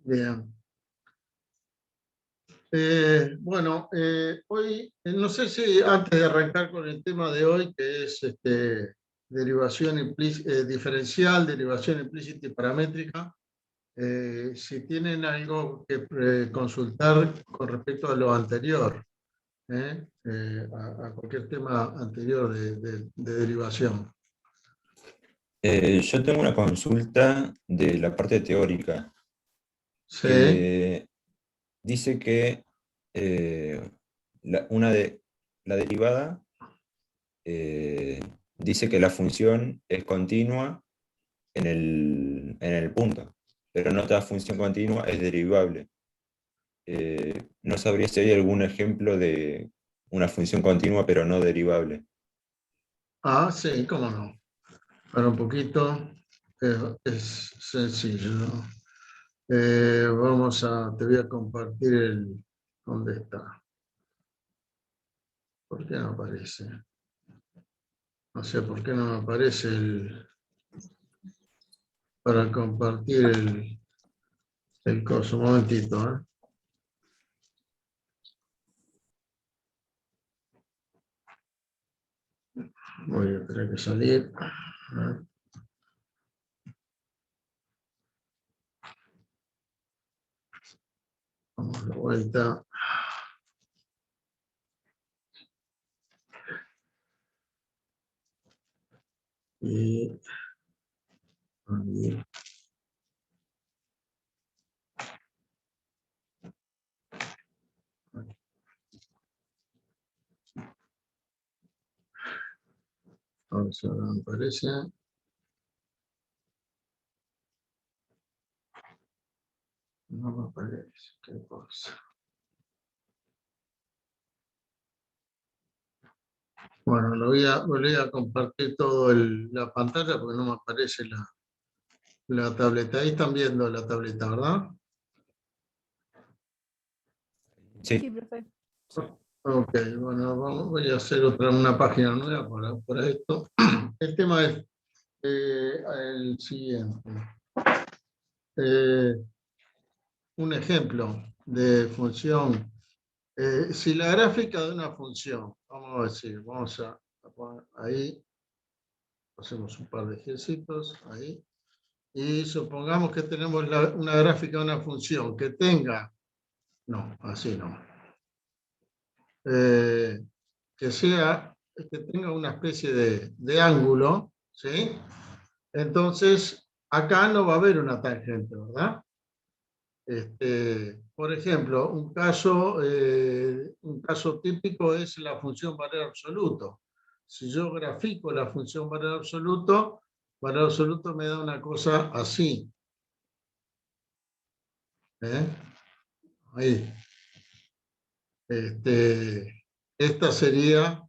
Bien. Bueno, hoy, no sé si antes de arrancar con el tema de hoy, que es derivación diferencial, derivación implícita y paramétrica, si tienen algo que consultar con respecto a lo anterior, a cualquier tema anterior de derivación. Yo tengo una consulta de la parte teórica Sí. que dice que la derivada dice que la función es continua en el punto, pero no toda función continua es derivable. No sabría si hay algún ejemplo de una función continua pero no derivable. Ah, sí, cómo no. Para un poquito, es sencillo, ¿no? Te voy a compartir ¿dónde está? ¿Por qué no aparece? No sé por qué no me aparece para compartir el coso. Un momentito, ¿eh? Voy a tener que salir. Vamos de vuelta. Y ahí. A ver si ahora me aparece. No me aparece. ¿Qué cosa? Bueno, volví a compartir toda la pantalla porque no me aparece la tableta. Ahí están viendo la tableta, ¿verdad? Sí. Sí, profe. Ok, bueno, voy a hacer una página nueva para esto. El tema es el siguiente. Un ejemplo de función. Si la gráfica de una función, vamos a decir, vamos a poner ahí, hacemos un par de ejercicios ahí, y supongamos que tenemos una gráfica de una función que tenga, no, así no, que tenga una especie de ángulo, ¿sí? Entonces, acá no va a haber una tangente, ¿verdad? Por ejemplo, un caso típico es la función valor absoluto. Si yo grafico la función valor absoluto me da una cosa así. Ahí. Esta sería,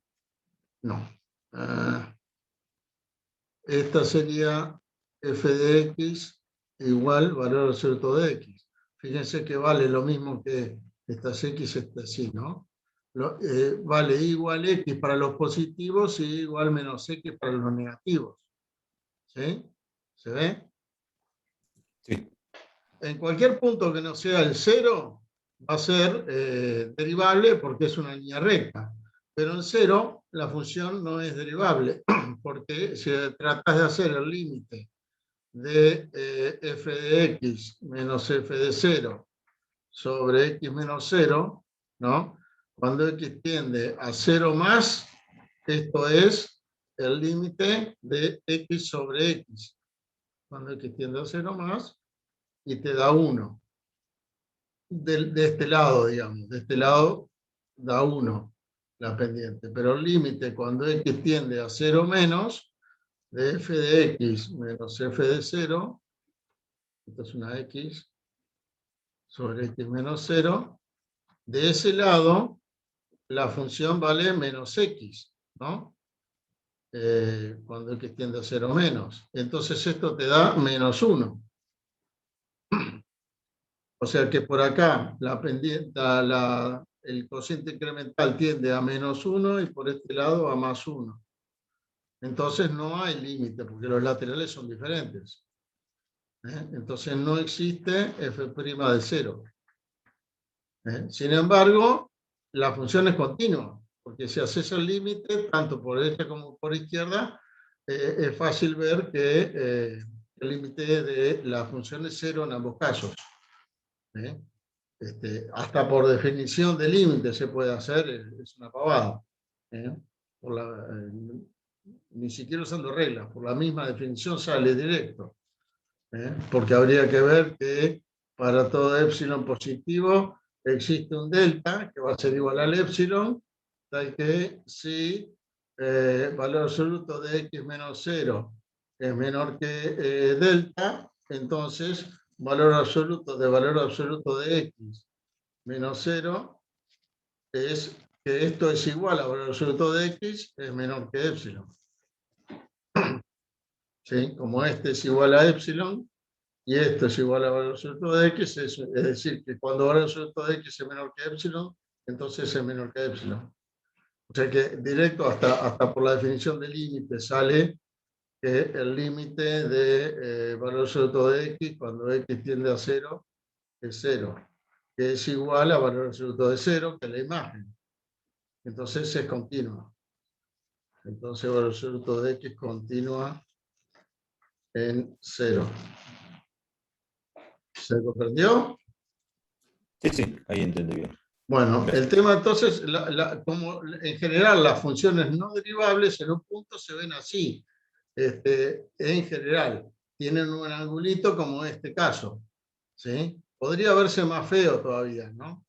no. Esta sería f de x igual valor absoluto de x. Fíjense que vale lo mismo que estas x, así, ¿no? Vale igual x para los positivos y igual menos x para los negativos. ¿Sí? ¿Se ve? Sí. En cualquier punto que no sea el 0, va a ser derivable porque es una línea recta. Pero en 0 la función no es derivable, porque si tratas de hacer el límite de f de x menos f de 0 sobre x menos 0, ¿no? Cuando x tiende a 0 más, esto es el límite de x sobre x. Cuando x tiende a 0 más, y te da 1. De este lado, digamos, de este lado da 1 la pendiente, pero el límite cuando x tiende a 0 menos, de f de x menos f de 0, esto es una x sobre x menos 0, de ese lado la función vale menos x, ¿no? Cuando x tiende a 0 menos. Entonces esto te da menos 1. O sea que por acá la pendiente, el cociente incremental tiende a menos 1 y por este lado a más 1. Entonces no hay límite porque los laterales son diferentes. Entonces no existe f' de 0. Sin embargo, la función es continua, porque si haces el límite, tanto por derecha como por izquierda, es fácil ver que el límite de la función es 0 en ambos casos. Hasta por definición de límite se puede hacer, es una pavada. Ni siquiera usando reglas, por la misma definición sale directo. Porque habría que ver que para todo épsilon positivo existe un delta que va a ser igual al épsilon, tal que si valor absoluto de x menos 0 es menor que delta, entonces valor absoluto de x menos 0 es que esto es igual a valor absoluto de x es menor que épsilon. ¿Sí? Como este es igual a épsilon, y esto es igual a valor absoluto de x, es decir, que cuando valor absoluto de x es menor que epsilon, entonces es menor que epsilon. O sea que directo hasta por la definición de límite sale que el límite de valor absoluto de x cuando x tiende a 0 es 0, que es igual a valor absoluto de 0, que es la imagen. Entonces es continua. Entonces valor absoluto de x continúa en 0. ¿Se comprendió? Sí, sí, ahí entendí bien. Bueno, el tema entonces, como en general las funciones no derivables en un punto se ven así, en general, tienen un angulito como este caso, ¿sí? Podría verse más feo todavía, ¿no?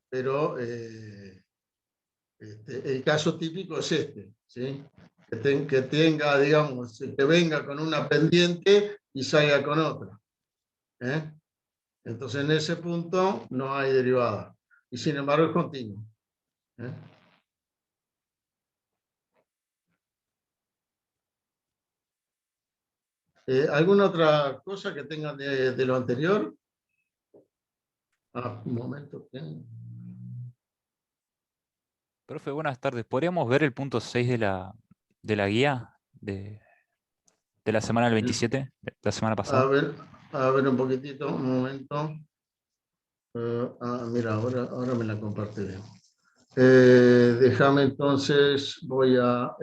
Pero el caso típico es este, ¿sí? Que tenga, digamos, que venga con una pendiente y salga con otra, ¿eh? Entonces en ese punto no hay derivada. Y sin embargo es continuo. ¿Alguna otra cosa que tengan de lo anterior? Un momento. Profe, buenas tardes. ¿Podríamos ver el punto 6 de la guía de la semana del 27, de la semana A pasada? ver, a ver un poquitito, un momento. Mira, ahora me la comparte bien. Déjame entonces, voy a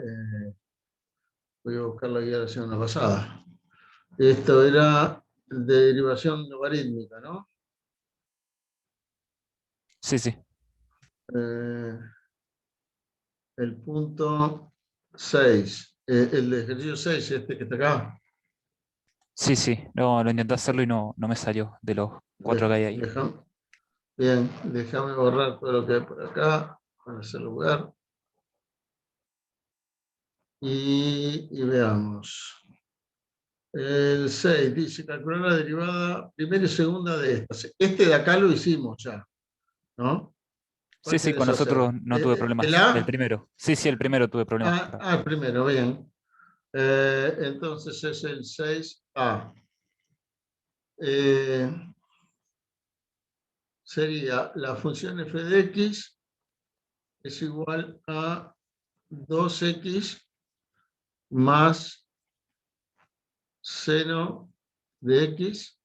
buscar la guía de la semana pasada. Esto era de derivación logarítmica, ¿no? Sí, sí. El punto 6, el de ejercicio 6, este que está acá. Sí, sí. No, lo intenté hacerlo y no me salió de los 4 que hay ahí. Bien, déjame borrar todo lo que hay por acá para hacer lugar. Y veamos. El 6 dice calcular la derivada primera y segunda de estas. Este de acá lo hicimos ya, ¿no? Sí, ¿Cuál sí, con querés hacer? nosotros no tuve ¿El problemas. El A? primero. Sí, sí, el primero tuve problemas. El primero, bien. Entonces es el 6A. Sería la función f de x es igual a 2x más seno de x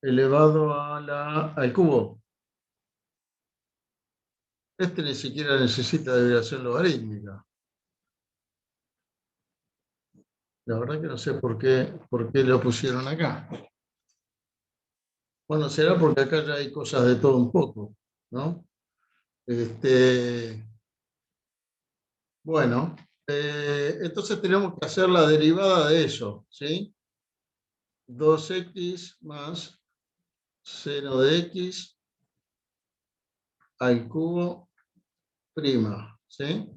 elevado al cubo. Este ni siquiera necesita derivación logarítmica. La verdad que no sé por qué lo pusieron acá. Bueno, será porque acá ya hay cosas de todo un poco, ¿no? Bueno, entonces tenemos que hacer la derivada de eso, ¿sí? 2x más seno de x al cubo prima, ¿sí?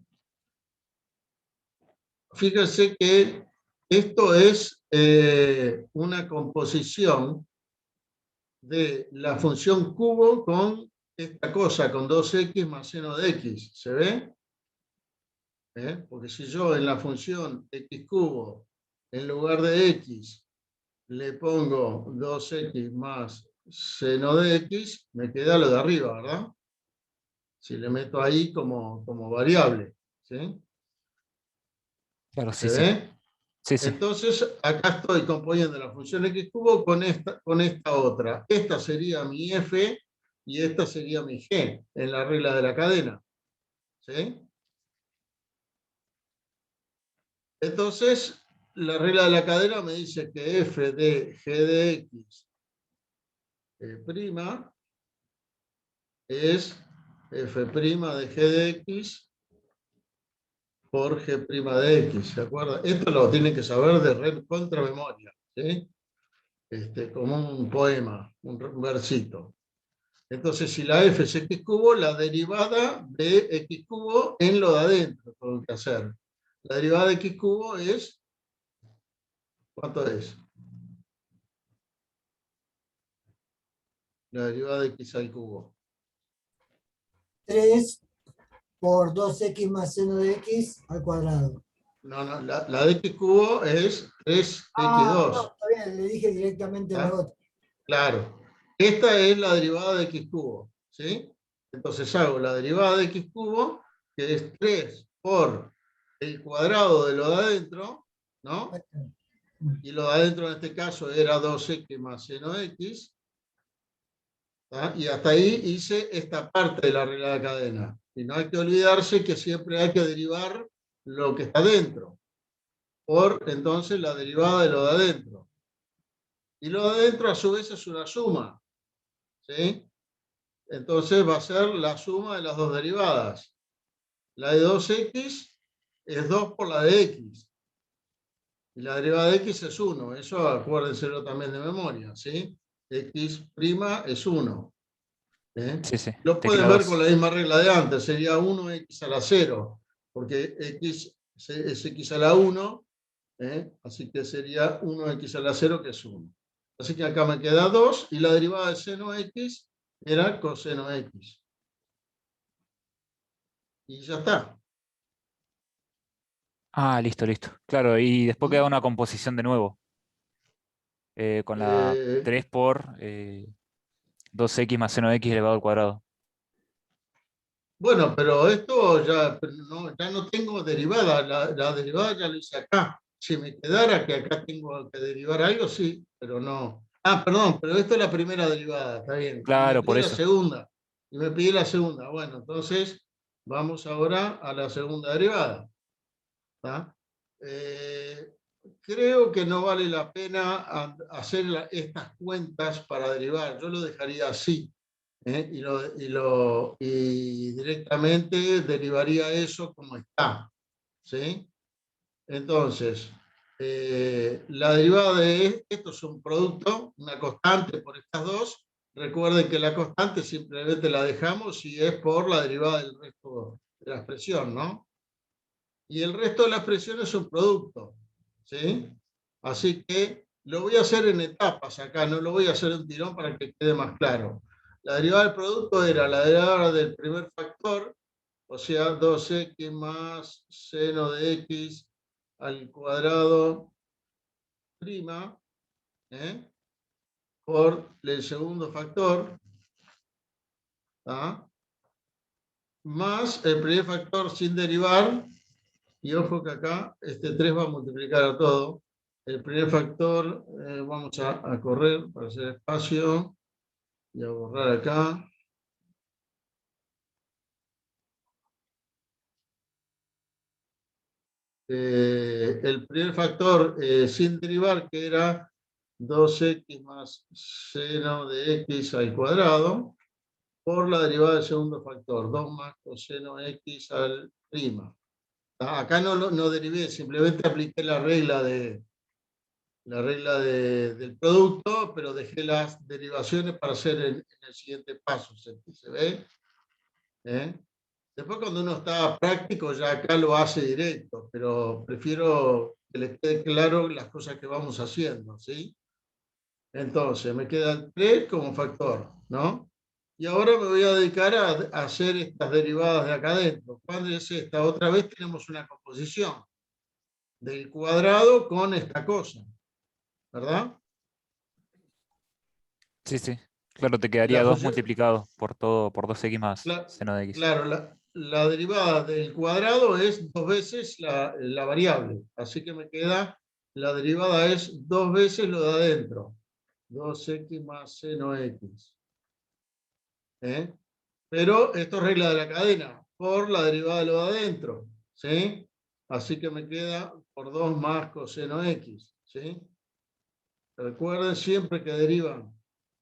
Fíjense que esto es una composición de la función cubo con esta cosa, con 2x más seno de x, ¿se ve? Porque si yo en la función x cubo, en lugar de x, le pongo 2x más seno de x, me queda lo de arriba, ¿verdad? Si le meto ahí como variable, ¿sí? Claro, ¿Se sí, sí. ve? Sí, sí. Entonces, acá estoy componiendo la función x cubo con esta otra. Esta sería mi f y esta sería mi g en la regla de la cadena. ¿Sí? Entonces, la regla de la cadena me dice que f de g de x prima es f' de g de x por g' de x, ¿se acuerda? Esto lo tiene que saber de contra memoria, ¿sí? Como un poema, un versito. Entonces, si la f es x cubo, la derivada de x cubo en lo de adentro, tengo que hacer. La derivada de x cubo es, ¿cuánto es? La derivada de x al cubo. 3 por 2x más seno de x al cuadrado. No, la de x cubo es 3x2. No, está bien, le dije directamente la ¿Ah? otra. Claro. Esta es la derivada de x cubo, ¿sí? Entonces hago la derivada de x cubo, que es 3 por el cuadrado de lo de adentro, ¿no? Y lo de adentro en este caso era 2x más seno de x. ¿Ah? Y hasta ahí hice esta parte de la regla de cadena. Y no hay que olvidarse que siempre hay que derivar lo que está dentro, por entonces la derivada de lo de adentro. Y lo de adentro a su vez es una suma, ¿sí? Entonces va a ser la suma de las dos derivadas. La de 2x es 2 por la de x. Y la derivada de x es 1. Eso acuérdenselo también de memoria, ¿sí? X' es 1. Sí, sí. Lo pueden ver con la misma regla de antes, sería 1x a la 0, porque x es x a la 1, así que sería 1x a la 0, que es 1. Así que acá me queda 2, y la derivada de seno x era coseno x. Y ya está. Ah, listo, listo. Claro, y después queda una composición de nuevo. Con la 3 por 2x más seno de x elevado al cuadrado. Bueno, pero esto ya no tengo derivada, la derivada ya lo hice acá. Si me quedara que acá tengo que derivar algo, sí, pero no. Ah, perdón, pero esto es la primera derivada, está bien. Y me Claro, por pide la eso. segunda. Y me pide la segunda. Bueno, entonces vamos ahora a la segunda derivada. ¿Está? Creo que no vale la pena hacer estas cuentas para derivar. Yo lo dejaría así. Y directamente derivaría eso como está. ¿Sí? Entonces, la derivada de esto es un producto, una constante por estas dos. Recuerden que la constante simplemente la dejamos si es por la derivada del resto de la expresión, ¿no? Y el resto de la expresión es un producto. ¿Sí? Así que lo voy a hacer en etapas acá, no lo voy a hacer en tirón para que quede más claro. La derivada del producto era la derivada del primer factor, o sea, 2x más seno de x al cuadrado prima, por el segundo factor, ¿ah? Más el primer factor sin derivar, y ojo que acá este 3 va a multiplicar a todo. El primer factor, vamos a correr para hacer espacio, y a borrar acá. El primer factor sin derivar, que era 2x más seno de x al cuadrado, por la derivada del segundo factor, 2 más coseno x al prima. Acá no derivé, simplemente apliqué la regla del producto, pero dejé las derivaciones para hacer en el siguiente paso. ¿Se ve? Después, cuando uno está práctico, ya acá lo hace directo, pero prefiero que les quede claro las cosas que vamos haciendo, ¿sí? Entonces, me queda el 3 como factor, ¿no? Y ahora me voy a dedicar a hacer estas derivadas de acá adentro. ¿Cuál es esta? Otra vez tenemos una composición del cuadrado con esta cosa, ¿verdad? Sí, sí. Claro, te Y quedaría la 2 función, multiplicado por todo, por 2x más seno de x. claro, la derivada del cuadrado es 2 veces la variable, así que me queda la derivada es 2 veces lo de adentro. 2x más seno x. Pero esto es regla de la cadena, por la derivada de lo de adentro. ¿Sí? Así que me queda por 2 más coseno x. ¿Sí? Recuerden siempre que derivan.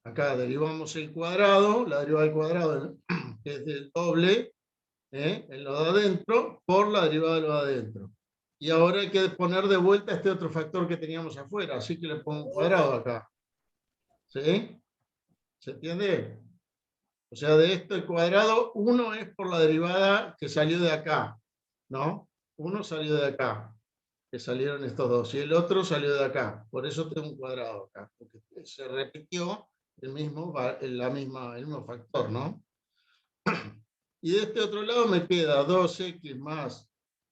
Acá derivamos el cuadrado, la derivada del cuadrado, que es del doble, en lo de adentro, por la derivada de lo de adentro. Y ahora hay que poner de vuelta este otro factor que teníamos afuera, así que le pongo un cuadrado acá. ¿Sí? ¿Se entiende? O sea, de esto el cuadrado, 1 es por la derivada que salió de acá, ¿no? 1 salió de acá, que salieron estos dos, y el otro salió de acá. Por eso tengo un cuadrado acá, porque se repitió el mismo factor, ¿no? Y de este otro lado me queda 2x más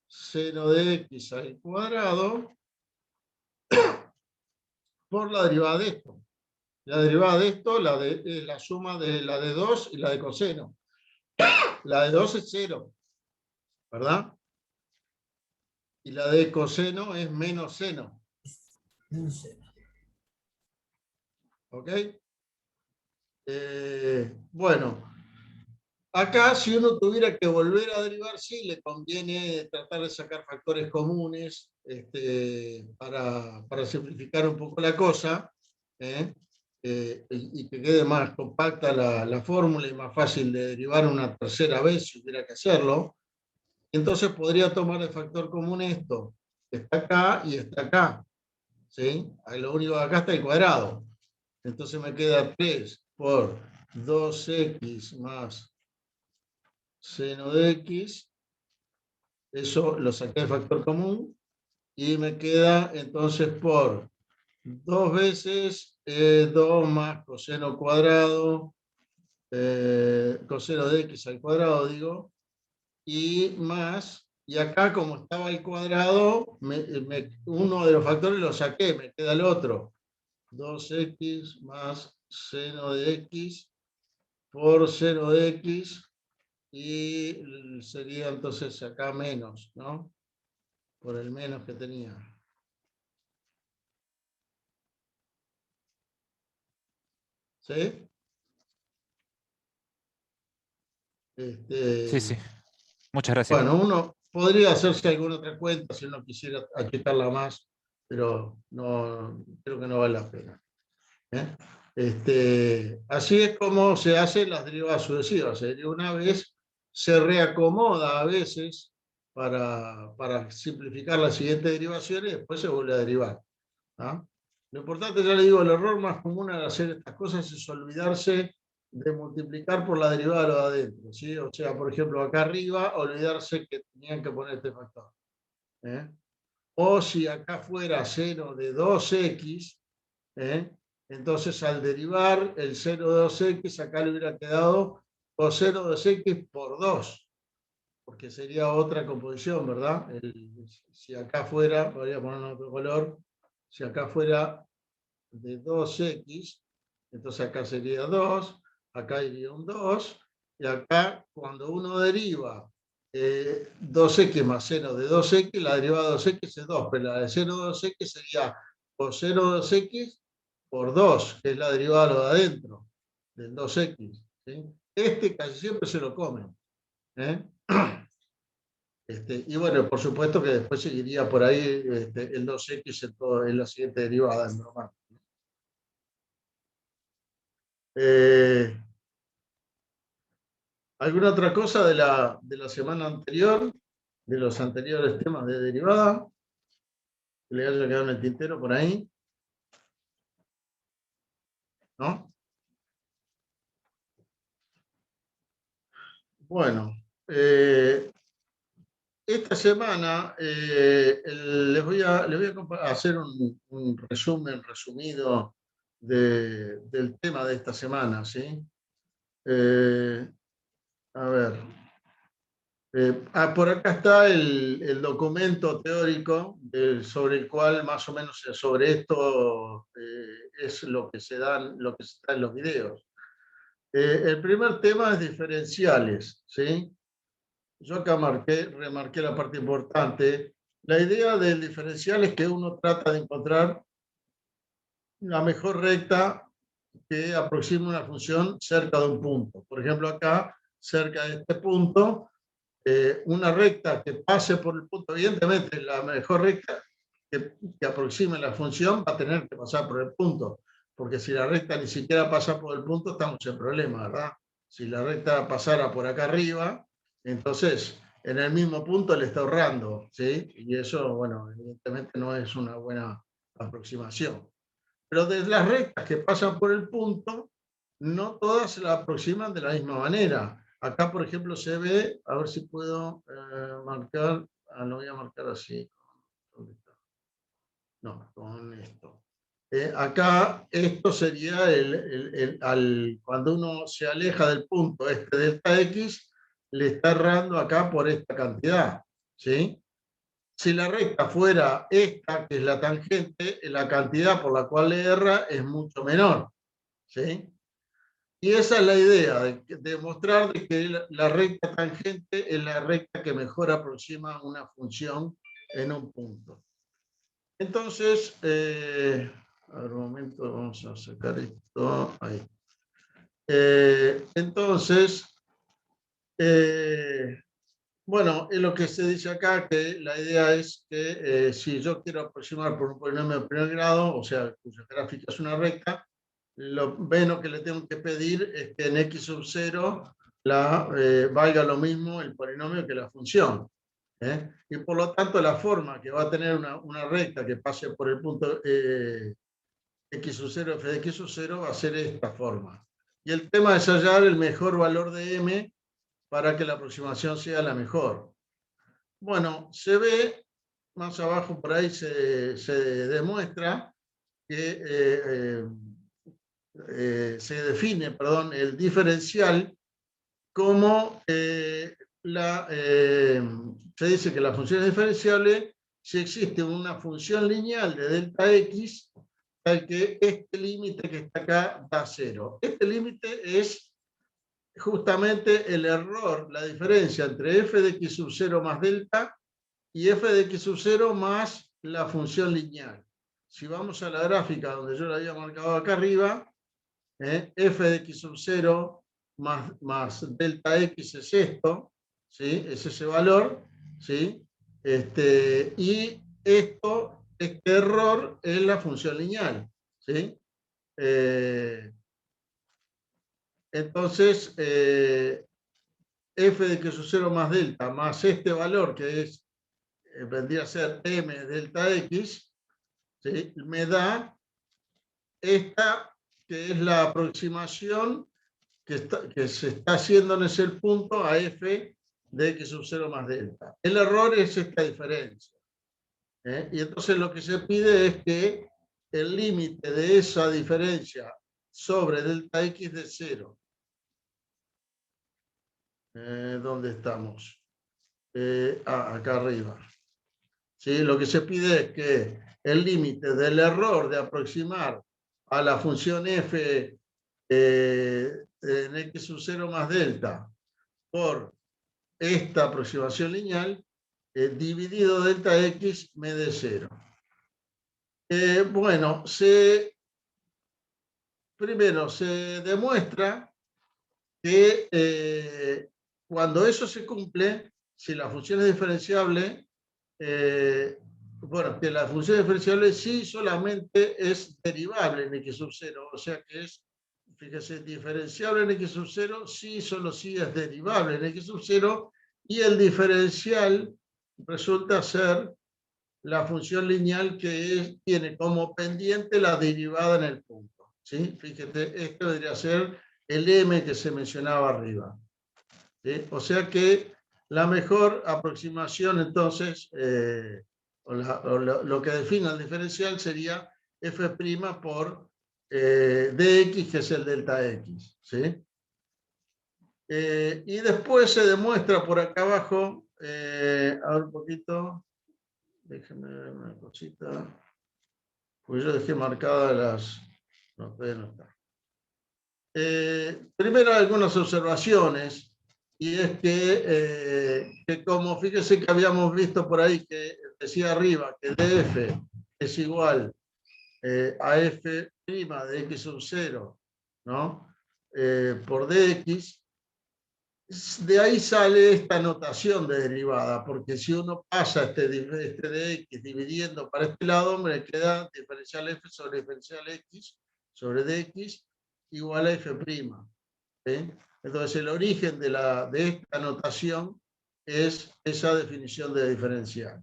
seno de x al cuadrado por la derivada de esto. La derivada de esto es la suma de la de 2 y la de coseno. La de 2 es 0, ¿verdad? Y la de coseno es menos seno. ¿Ok? Bueno, acá si uno tuviera que volver a derivar, sí, le conviene tratar de sacar factores comunes para simplificar un poco la cosa, y que quede más compacta la fórmula y más fácil de derivar una tercera vez si hubiera que hacerlo. Entonces podría tomar de factor común esto. Está acá y está acá. ¿Sí? Lo único de acá está el cuadrado. Entonces me queda 3 por 2x más seno de x. Eso lo saqué de factor común. Y me queda entonces por 2 veces 2 más coseno cuadrado, coseno de x al cuadrado, digo, y más, y acá como estaba el cuadrado, uno de los factores lo saqué, me queda el otro. 2x más seno de x por seno de x, y sería entonces acá menos, ¿no? Por el menos que tenía. ¿Sí? Sí, sí. Muchas gracias. Bueno, uno podría hacerse alguna otra cuenta si uno quisiera achicarla más, pero no, creo que no vale la pena. Así es como se hacen las derivadas sucesivas. Una vez se reacomoda a veces para simplificar la siguiente derivación y después se vuelve a derivar. ¿No? Lo importante, ya le digo, el error más común al hacer estas cosas es olvidarse de multiplicar por la derivada de lo de adentro. ¿Sí? O sea, por ejemplo, acá arriba, olvidarse que tenían que poner este factor. O si acá fuera seno de 2x, entonces al derivar el seno de 2x, acá le hubiera quedado coseno de 2x por 2, porque sería otra composición, ¿verdad? Si acá fuera, voy a poner otro color, si acá fuera de 2x, entonces acá sería 2, acá iría un 2, y acá cuando uno deriva 2x más seno de 2x, la derivada de 2x es 2, pero la de seno de 2x sería coseno de 2x por 2, que es la derivada de lo de adentro, del 2x. ¿Sí? Casi siempre se lo comen. Y bueno, por supuesto que después seguiría por ahí el 2x en la siguiente derivada normal. ¿Alguna otra cosa de la semana anterior, de los anteriores temas de derivada, que le haya quedado en el tintero por ahí? ¿No? Bueno, esta semana les voy a hacer un resumen resumido del tema de esta semana, ¿sí? A ver. Por acá está el documento teórico sobre el cual más o menos sobre esto es lo que se da en los videos. El primer tema es diferenciales, ¿sí? Yo acá remarqué la parte importante, La idea del diferencial es que uno trata de encontrar la mejor recta que aproxime una función cerca de un punto. Por ejemplo, acá, cerca de este punto, una recta que pase por el punto, evidentemente la mejor recta que aproxime la función va a tener que pasar por el punto, porque si la recta ni siquiera pasa por el punto, estamos en problema, ¿verdad? Si la recta pasara por acá arriba, entonces en el mismo punto le está ahorrando, ¿sí? Y eso, bueno, evidentemente no es una buena aproximación. Pero de las rectas que pasan por el punto, no todas se la aproximan de la misma manera. Acá, por ejemplo, se ve, a ver si puedo marcar, lo voy a marcar así. ¿Dónde está? No, con esto. Acá esto sería cuando uno se aleja del punto este delta X, le está errando acá por esta cantidad, ¿sí? Si la recta fuera esta, que es la tangente, la cantidad por la cual le erra es mucho menor, ¿sí? Y esa es la idea, de mostrar que la recta tangente es la recta que mejor aproxima una función en un punto. Entonces, a ver un momento, vamos a sacar esto, ahí. Entonces, bueno, es lo que se dice acá, que la idea es que si yo quiero aproximar por un polinomio de primer grado, o sea, cuya gráfica es una recta, lo menos que le tengo que pedir es que en x sub 0 valga lo mismo el polinomio que la función. Y por lo tanto la forma que va a tener una recta que pase por el punto x sub 0, f de x sub 0 va a ser esta forma. Y el tema es hallar el mejor valor de m para que la aproximación sea la mejor. Bueno, se ve, más abajo por ahí se demuestra que se define, perdón, el diferencial como se dice que la función es diferenciable si existe una función lineal de delta x tal que este límite que está acá da 0. Este límite es justamente el error, la diferencia entre f de x sub 0 más delta y f de x sub 0 más la función lineal. Si vamos a la gráfica donde yo la había marcado acá arriba, f de x sub 0 más delta x es esto, ¿sí? Es ese valor, ¿sí? Y este error es la función lineal, ¿sí? Entonces, f de x sub 0 más delta más este valor que es vendría a ser m delta x, ¿sí? Me da esta que es la aproximación que se está haciendo en ese punto a f de x sub 0 más delta. El error es esta diferencia. Y entonces lo que se pide es que el límite de esa diferencia sobre delta x de 0. ¿Dónde estamos? Acá arriba. ¿Sí? Lo que se pide es que el límite del error de aproximar a la función f en x sub 0 más delta por esta aproximación lineal dividido delta x me dé 0. Bueno, primero se demuestra que cuando eso se cumple, si la función es diferenciable, bueno, que la función diferenciable sí solamente es derivable en x sub 0, o sea que es, fíjese, diferenciable en x sub 0, sí, solo sí es derivable en x sub 0, y el diferencial resulta ser la función lineal que tiene como pendiente la derivada en el punto, ¿sí? Fíjate, esto debería ser el m que se mencionaba arriba, ¿sí? O sea que la mejor aproximación entonces, lo que define el diferencial sería f' por dx, que es el delta x, ¿sí? Y después se demuestra por acá abajo, a ver un poquito, déjenme ver una cosita, pues yo dejé marcadas las, no, todavía no está. Primero algunas observaciones, y es que como fíjese que habíamos visto por ahí que decía arriba, que df es igual a f' de x sub 0, ¿no? Por dx, de ahí sale esta notación de derivada, porque si uno pasa este dx dividiendo para este lado, me queda diferencial f sobre diferencial x sobre dx igual a f'. ¿Sí? Entonces el origen de esta notación es esa definición de diferencial.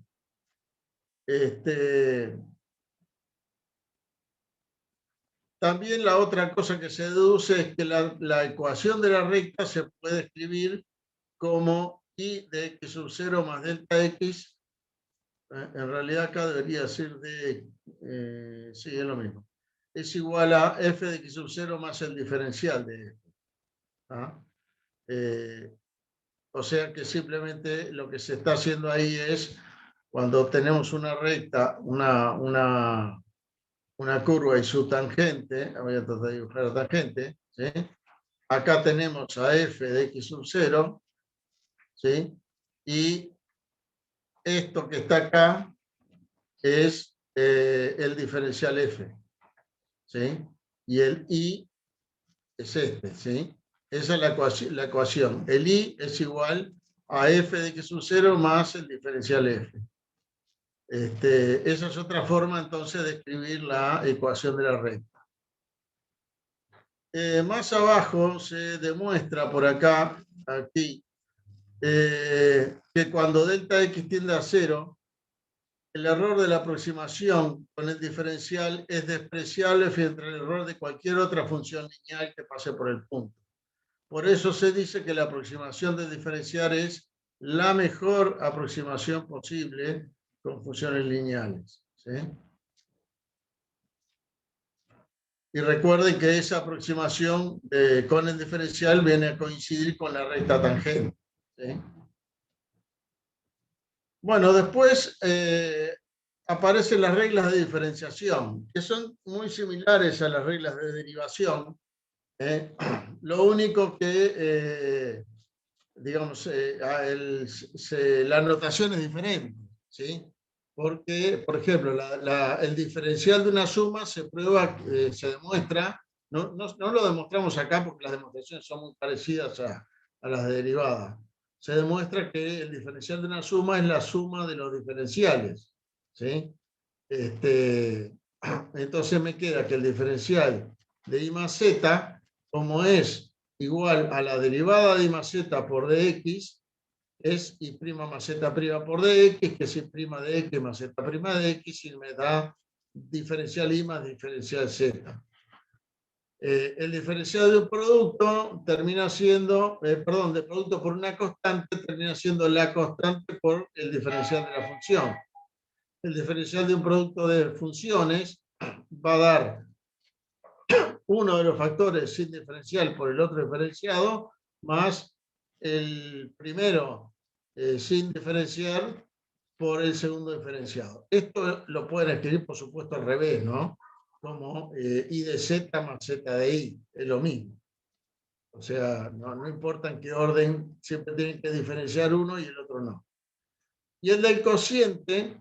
También la otra cosa que se deduce es que la ecuación de la recta se puede escribir como y de x sub 0 más delta x. En realidad acá debería ser sí, es lo mismo. Es igual a f de x sub 0 más el diferencial de f. ¿Ah? O sea que simplemente lo que se está haciendo ahí es, cuando tenemos una recta, una curva y su tangente, voy a tratar de dibujar la tangente, ¿sí? Acá tenemos a f de x sub 0, ¿sí? Y esto que está acá es el diferencial f, ¿sí? Y el i es este, ¿sí? Esa es la ecuación. El i es igual a f de x sub 0 más el diferencial f. Esa es otra forma entonces de escribir la ecuación de la recta. Más abajo se demuestra por acá, aquí, que cuando delta x tiende a 0, el error de la aproximación con el diferencial es despreciable frente al error de cualquier otra función lineal que pase por el punto. Por eso se dice que la aproximación del diferencial es la mejor aproximación posible con funciones lineales, ¿sí? Y recuerden que esa aproximación con el diferencial viene a coincidir con la recta tangente, ¿sí? Bueno, después aparecen las reglas de diferenciación, que son muy similares a las reglas de derivación. Lo único que, digamos, la notación es diferente, ¿sí? Porque, por ejemplo, el diferencial de una suma se prueba, se demuestra, no lo demostramos acá porque las demostraciones son muy parecidas a las de derivada. Se demuestra que el diferencial de una suma es la suma de los diferenciales, ¿sí? Entonces me queda que el diferencial de I más Z, como es igual a la derivada de I más Z por dx, es I' más Z' por dx, que es I' de x más Z' de x, y me da diferencial I más diferencial Z. El diferencial de un producto termina siendo, perdón, de producto por una constante termina siendo la constante por el diferencial de la función. El diferencial de un producto de funciones va a dar uno de los factores sin diferencial por el otro diferenciado, más el primero sin diferenciar por el segundo diferenciado. Esto lo pueden escribir, por supuesto, al revés, ¿no? Como I de Z más Z de I, es lo mismo. O sea, no importa en qué orden, siempre tienen que diferenciar uno y el otro no. Y el del cociente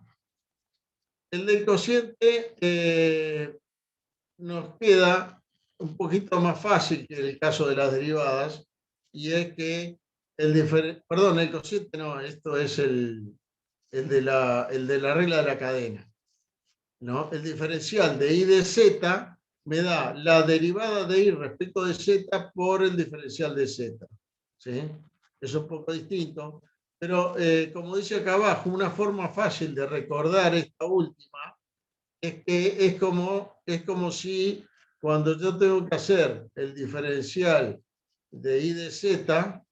nos queda un poquito más fácil que el caso de las derivadas, y es que el cociente no, esto es el de la regla de la cadena, ¿no? El diferencial de I de Z me da la derivada de I respecto de Z por el diferencial de Z, ¿sí? Es un poco distinto, pero como dice acá abajo, una forma fácil de recordar esta última es que es como si cuando yo tengo que hacer el diferencial de I de Z,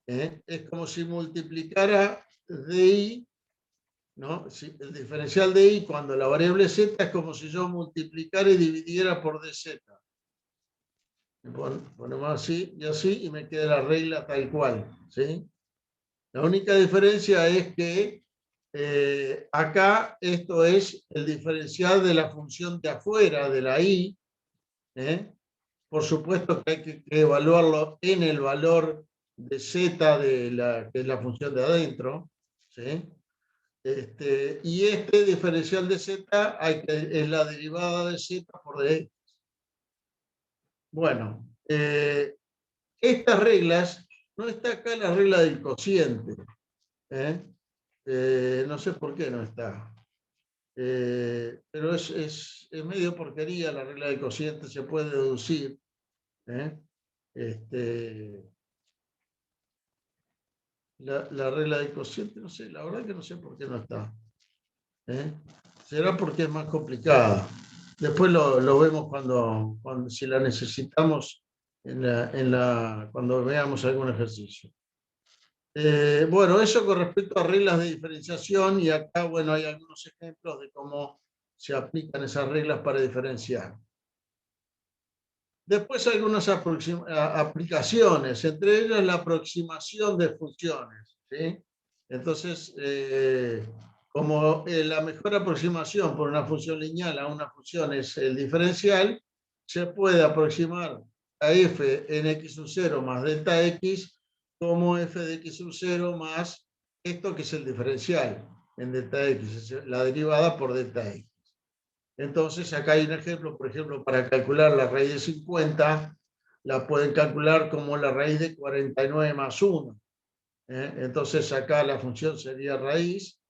es como si multiplicara DI, ¿no? El diferencial de I cuando la variable Z es como si yo multiplicara y dividiera por dz. Ponemos así y así y me queda la regla tal cual, ¿sí? La única diferencia es que acá esto es el diferencial de la función de afuera, de la I. Por supuesto que hay que evaluarlo en el valor de Z, que es la función de adentro, ¿sí? Y este diferencial de z es la derivada de z por dx. Bueno, estas reglas, no está acá la regla del cociente. No sé por qué no está. Pero es medio porquería la regla del cociente, se puede deducir. La regla del cociente, no sé, la verdad que no sé por qué no está. Será porque es más complicada. Después lo vemos cuando si la necesitamos cuando veamos algún ejercicio. Bueno, eso con respecto a reglas de diferenciación, y acá, bueno, hay algunos ejemplos de cómo se aplican esas reglas para diferenciar. Después hay algunas aplicaciones, entre ellas la aproximación de funciones, ¿sí? Entonces, como la mejor aproximación por una función lineal a una función es el diferencial, se puede aproximar a f en x sub 0 más delta x como f de x sub 0 más esto que es el diferencial en delta x, es la derivada por delta x. Entonces, acá hay un ejemplo, por ejemplo, para calcular la raíz de 50, la pueden calcular como la raíz de 49 más 1. Entonces, acá la función sería raíz,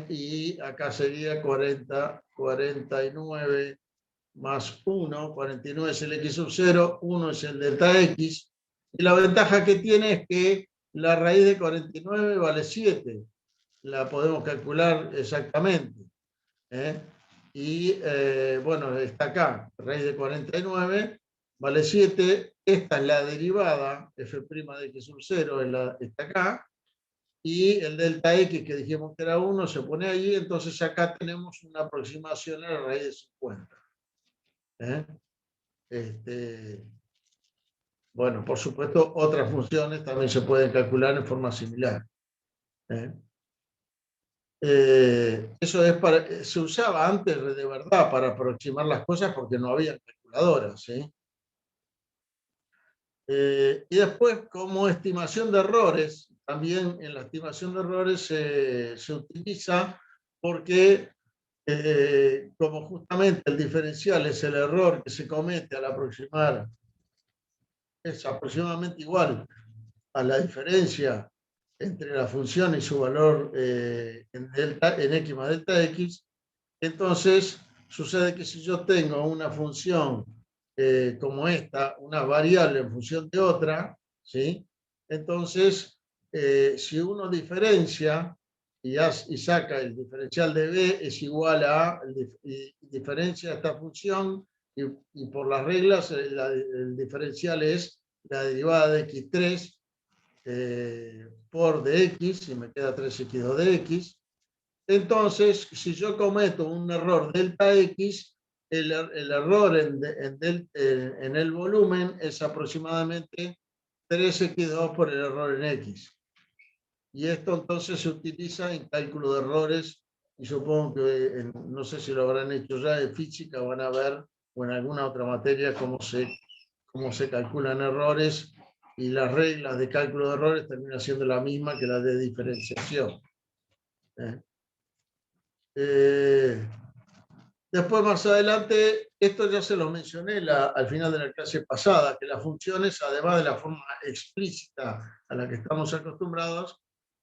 y acá sería 49 más 1. 49 es el x sub 0, 1 es el delta x. Y la ventaja que tiene es que la raíz de 49 vale 7. La podemos calcular exactamente. Y bueno, está acá, raíz de 49 vale 7, esta es la derivada, f' de x sub 0 está acá, y el delta x que dijimos que era 1 se pone ahí, entonces acá tenemos una aproximación a la raíz de 50. Bueno, por supuesto, otras funciones también se pueden calcular en forma similar. Eso se usaba antes de verdad para aproximar las cosas porque no había calculadoras, ¿sí? Y después, como estimación de errores, también en la estimación de errores se utiliza porque como justamente el diferencial es el error que se comete al aproximar, es aproximadamente igual a la diferencia entre la función y su valor en x más delta x, entonces sucede que si yo tengo una función como esta, una variable en función de otra, ¿sí? Entonces, si uno diferencia y saca el diferencial de b es igual a, y diferencia esta función, y por las reglas el diferencial es la derivada de x3 por dx, y me queda 3x2 dx. Entonces, si yo cometo un error delta x, el error en el volumen es aproximadamente 3x2 por el error en x. Y esto entonces se utiliza en cálculo de errores, y supongo que, no sé si lo habrán hecho ya en física, van a ver, o en alguna otra materia, cómo se calculan errores, y las reglas de cálculo de errores terminan siendo la misma que la de diferenciación. Después, más adelante, esto ya se lo mencioné al final de la clase pasada, que las funciones, además de la forma explícita a la que estamos acostumbrados,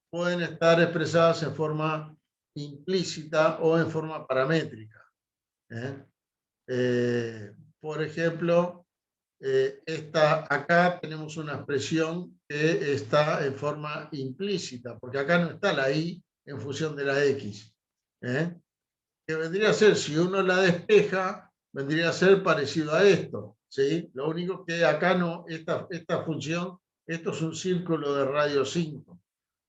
pueden estar expresadas en forma implícita o en forma paramétrica. Por ejemplo, acá tenemos una expresión que está en forma implícita, porque acá no está la y en función de la x. Que vendría a ser, si uno la despeja, vendría a ser parecido a esto, ¿sí? Lo único que acá no, esta función, esto es un círculo de radio 5,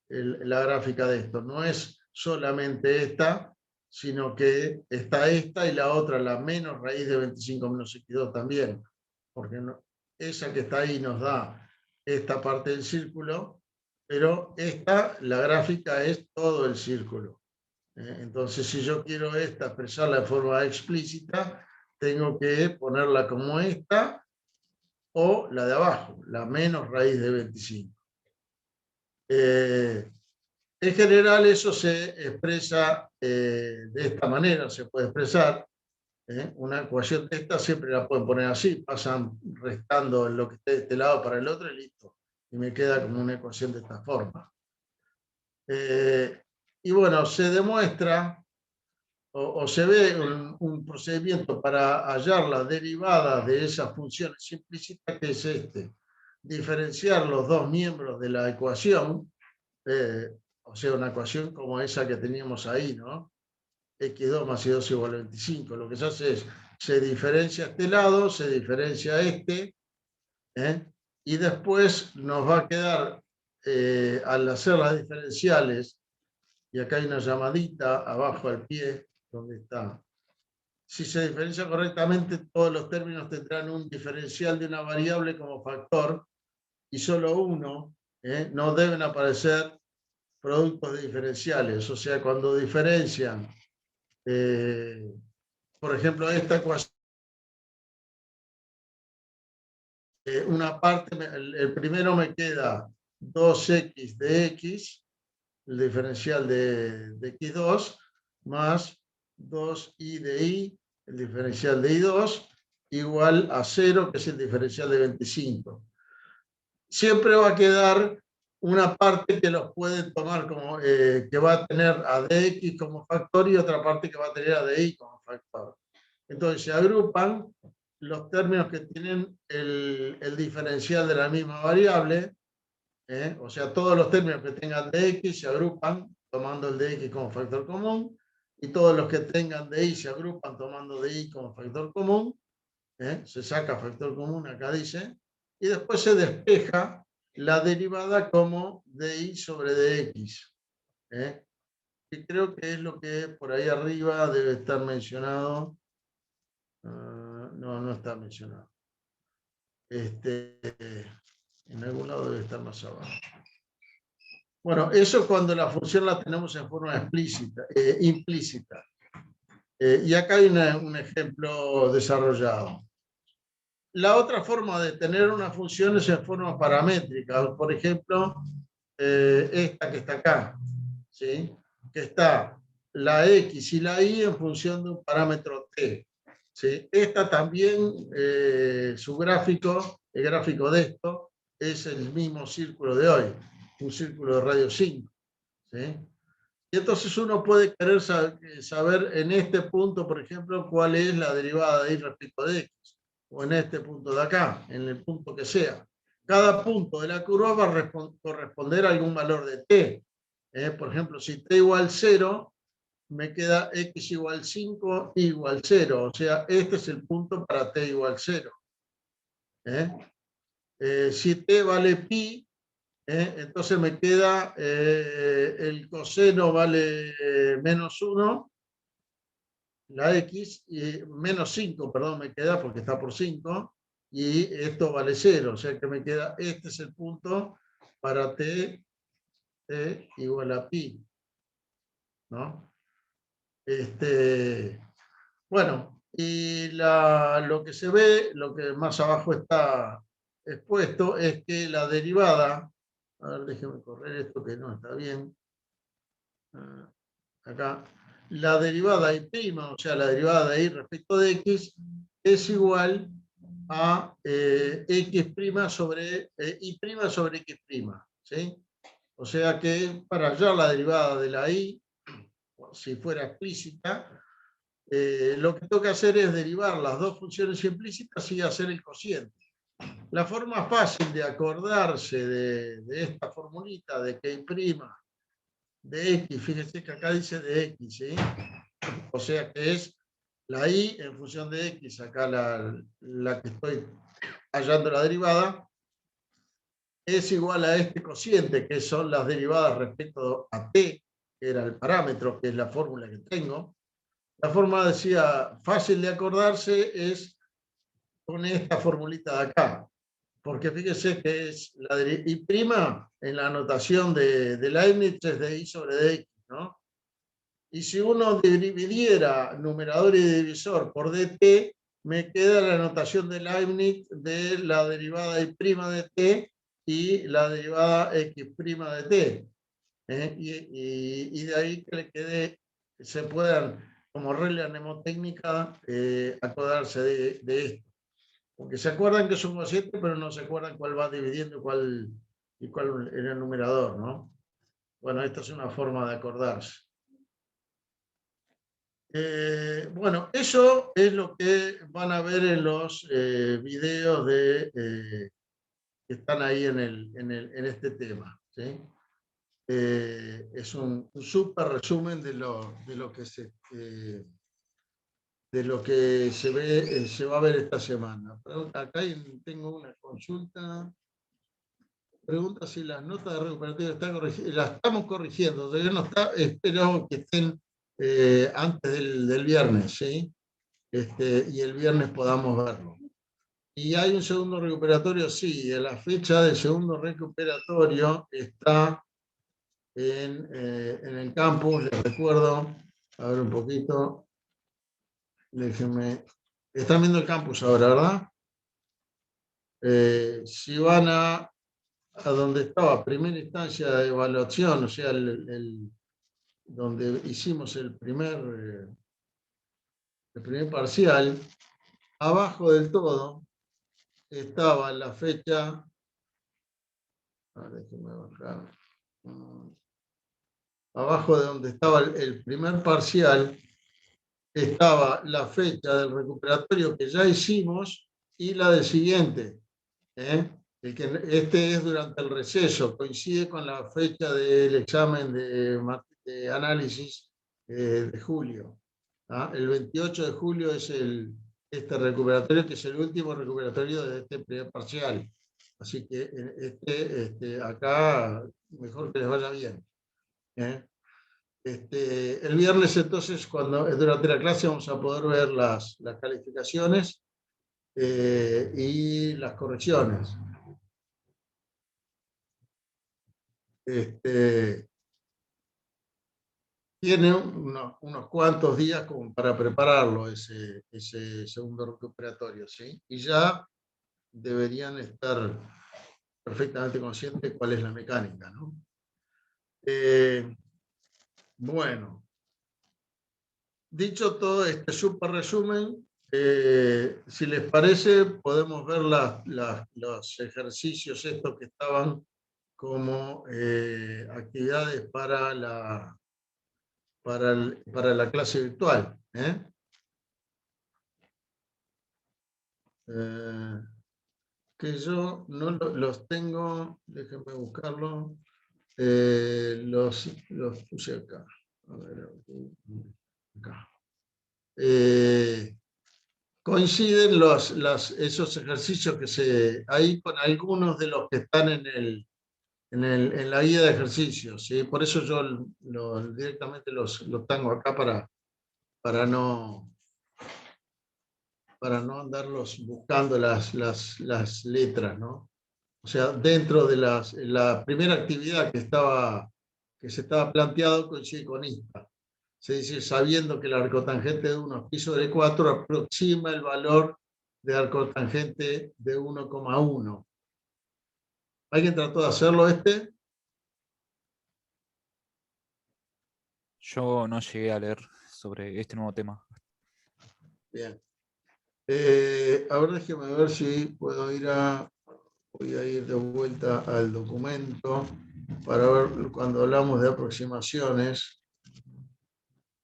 la gráfica de esto, no es solamente esta, sino que está esta y la otra, la menos raíz de 25 menos x2 también, porque esa que está ahí nos da esta parte del círculo, pero la gráfica es todo el círculo. Entonces, si yo quiero expresarla de forma explícita, tengo que ponerla como esta o la de abajo, la menos raíz de 25. En general eso se expresa de esta manera, se puede expresar. Una ecuación de esta siempre la pueden poner así, pasan restando lo que esté de este lado para el otro y listo. Y me queda como una ecuación de esta forma. Y bueno, se demuestra o se ve un procedimiento para hallar la derivada de esas funciones implícitas, que es este: diferenciar los dos miembros de la ecuación, o sea, una ecuación como esa que teníamos ahí, ¿no? X2 más Y2 igual a 25. Lo que se hace es, se diferencia este lado, se diferencia este, y después nos va a quedar, al hacer las diferenciales, y acá hay una llamadita abajo al pie, donde está. Si se diferencia correctamente, todos los términos tendrán un diferencial de una variable como factor, y solo uno, no deben aparecer productos de diferenciales. O sea, cuando diferencian, por ejemplo, esta ecuación, una parte, el primero me queda 2x de x, el diferencial de x2, más 2y de y, el diferencial de y2, igual a 0, que es el diferencial de 25. Siempre va a quedar una parte que los pueden tomar como, que va a tener a dx como factor, y otra parte que va a tener a dy como factor. Entonces se agrupan los términos que tienen el diferencial de la misma variable, o sea, todos los términos que tengan dx se agrupan tomando el dx como factor común, y todos los que tengan dy se agrupan tomando dy como factor común. Se saca factor común, acá dice, y después se despeja la derivada como dy sobre dx. Y creo que es lo que por ahí arriba debe estar mencionado. No, no está mencionado. En algún lado debe estar más abajo. Bueno, eso cuando la función la tenemos en forma explícita, implícita. Y acá hay un ejemplo desarrollado. La otra forma de tener una función es en forma paramétrica. Por ejemplo, esta que está acá, ¿sí? Que está la x y la y en función de un parámetro t. ¿Sí? Esta también, su gráfico, el gráfico de esto, es el mismo círculo de hoy, un círculo de radio 5. ¿Sí? Y entonces uno puede querer saber en este punto, por ejemplo, cuál es la derivada de y respecto de x, o en este punto de acá, en el punto que sea. Cada punto de la curva va a corresponder a algún valor de t. Por ejemplo, si t igual 0, me queda x igual 5, y igual 0. O sea, este es el punto para t igual 0. Si t vale pi, entonces me queda el coseno vale menos 1, la x, y menos 5, perdón, me queda porque está por 5, y esto vale 0. O sea que me queda, este es el punto para t igual a pi, ¿no? Bueno, y lo que se ve, lo que más abajo está expuesto, es que la derivada, a ver, déjeme correr esto que no está bien, acá, la derivada y', o sea, la derivada de y respecto de x, es igual a x' sobre y' sobre x', ¿sí? O sea que para hallar la derivada de la y, si fuera explícita, lo que tengo que hacer es derivar las dos funciones implícitas y hacer el cociente. La forma fácil de acordarse de esta formulita de que y' de x, fíjense que acá dice de x, ¿sí? O sea que es la y en función de x, acá la que estoy hallando la derivada, es igual a este cociente, que son las derivadas respecto a t, que era el parámetro, que es la fórmula que tengo. La forma, decía, fácil de acordarse es con esta formulita de acá, porque fíjese que es la de y' en la anotación de Leibniz es de y sobre dx, ¿no? Y si uno dividiera numerador y divisor por dt, me queda la anotación de Leibniz de la derivada y' de t y la derivada x' de t. y de ahí que le quede, se puedan, como regla mnemotécnica, acordarse de esto. Porque se acuerdan que es un cociente, pero no se acuerdan cuál va dividiendo y cuál era el numerador, ¿no? Bueno, esta es una forma de acordarse. Bueno, eso es lo que van a ver en los videos que están ahí en este tema, ¿sí? Es un súper resumen de lo que se ve, se va a ver esta semana. Acá tengo una consulta. Pregunta si las notas de recuperatorio están corrigidas. Las estamos corrigiendo, todavía no está, espero que estén antes del viernes, ¿sí? Y el viernes podamos verlo. Y hay un segundo recuperatorio, sí, la fecha del segundo recuperatorio está en el campus, les recuerdo, a ver un poquito, déjenme, están viendo el campus ahora, ¿verdad? Si van a donde estaba primera instancia de evaluación, o sea, donde hicimos el primer parcial, abajo del todo estaba la fecha, déjenme bajar, abajo de donde estaba el primer parcial, estaba la fecha del recuperatorio que ya hicimos y la del siguiente. Este es durante el receso, coincide con la fecha del examen de análisis de julio. El 28 de julio es este recuperatorio, que es el último recuperatorio de este primer parcial. Así que acá mejor que les vaya bien. El viernes entonces, durante la clase vamos a poder ver las calificaciones y las correcciones. Tiene unos cuantos días como para prepararlo ese segundo recuperatorio, ¿sí? Y ya deberían estar perfectamente conscientes de cuál es la mecánica, ¿no? Bueno, dicho todo este súper resumen, si les parece, podemos ver los ejercicios estos que estaban como actividades para la clase virtual. Que yo no los tengo, déjenme buscarlo, los puse acá. A ver, acá. Coinciden esos ejercicios que hay con algunos de los que están en la guía de ejercicios, ¿sí? Por eso yo directamente los tengo acá para no andarlos buscando las letras, ¿no? O sea, dentro de la primera actividad que se estaba planteado coincide con esta. Se dice, sabiendo que el arcotangente de 1 pi sobre 4 aproxima el valor de arcotangente de 1,1. ¿Alguien trató de hacerlo Yo no llegué a leer sobre este nuevo tema. Bien. A ver, déjeme ver si puedo voy a ir de vuelta al documento para ver cuando hablamos de aproximaciones.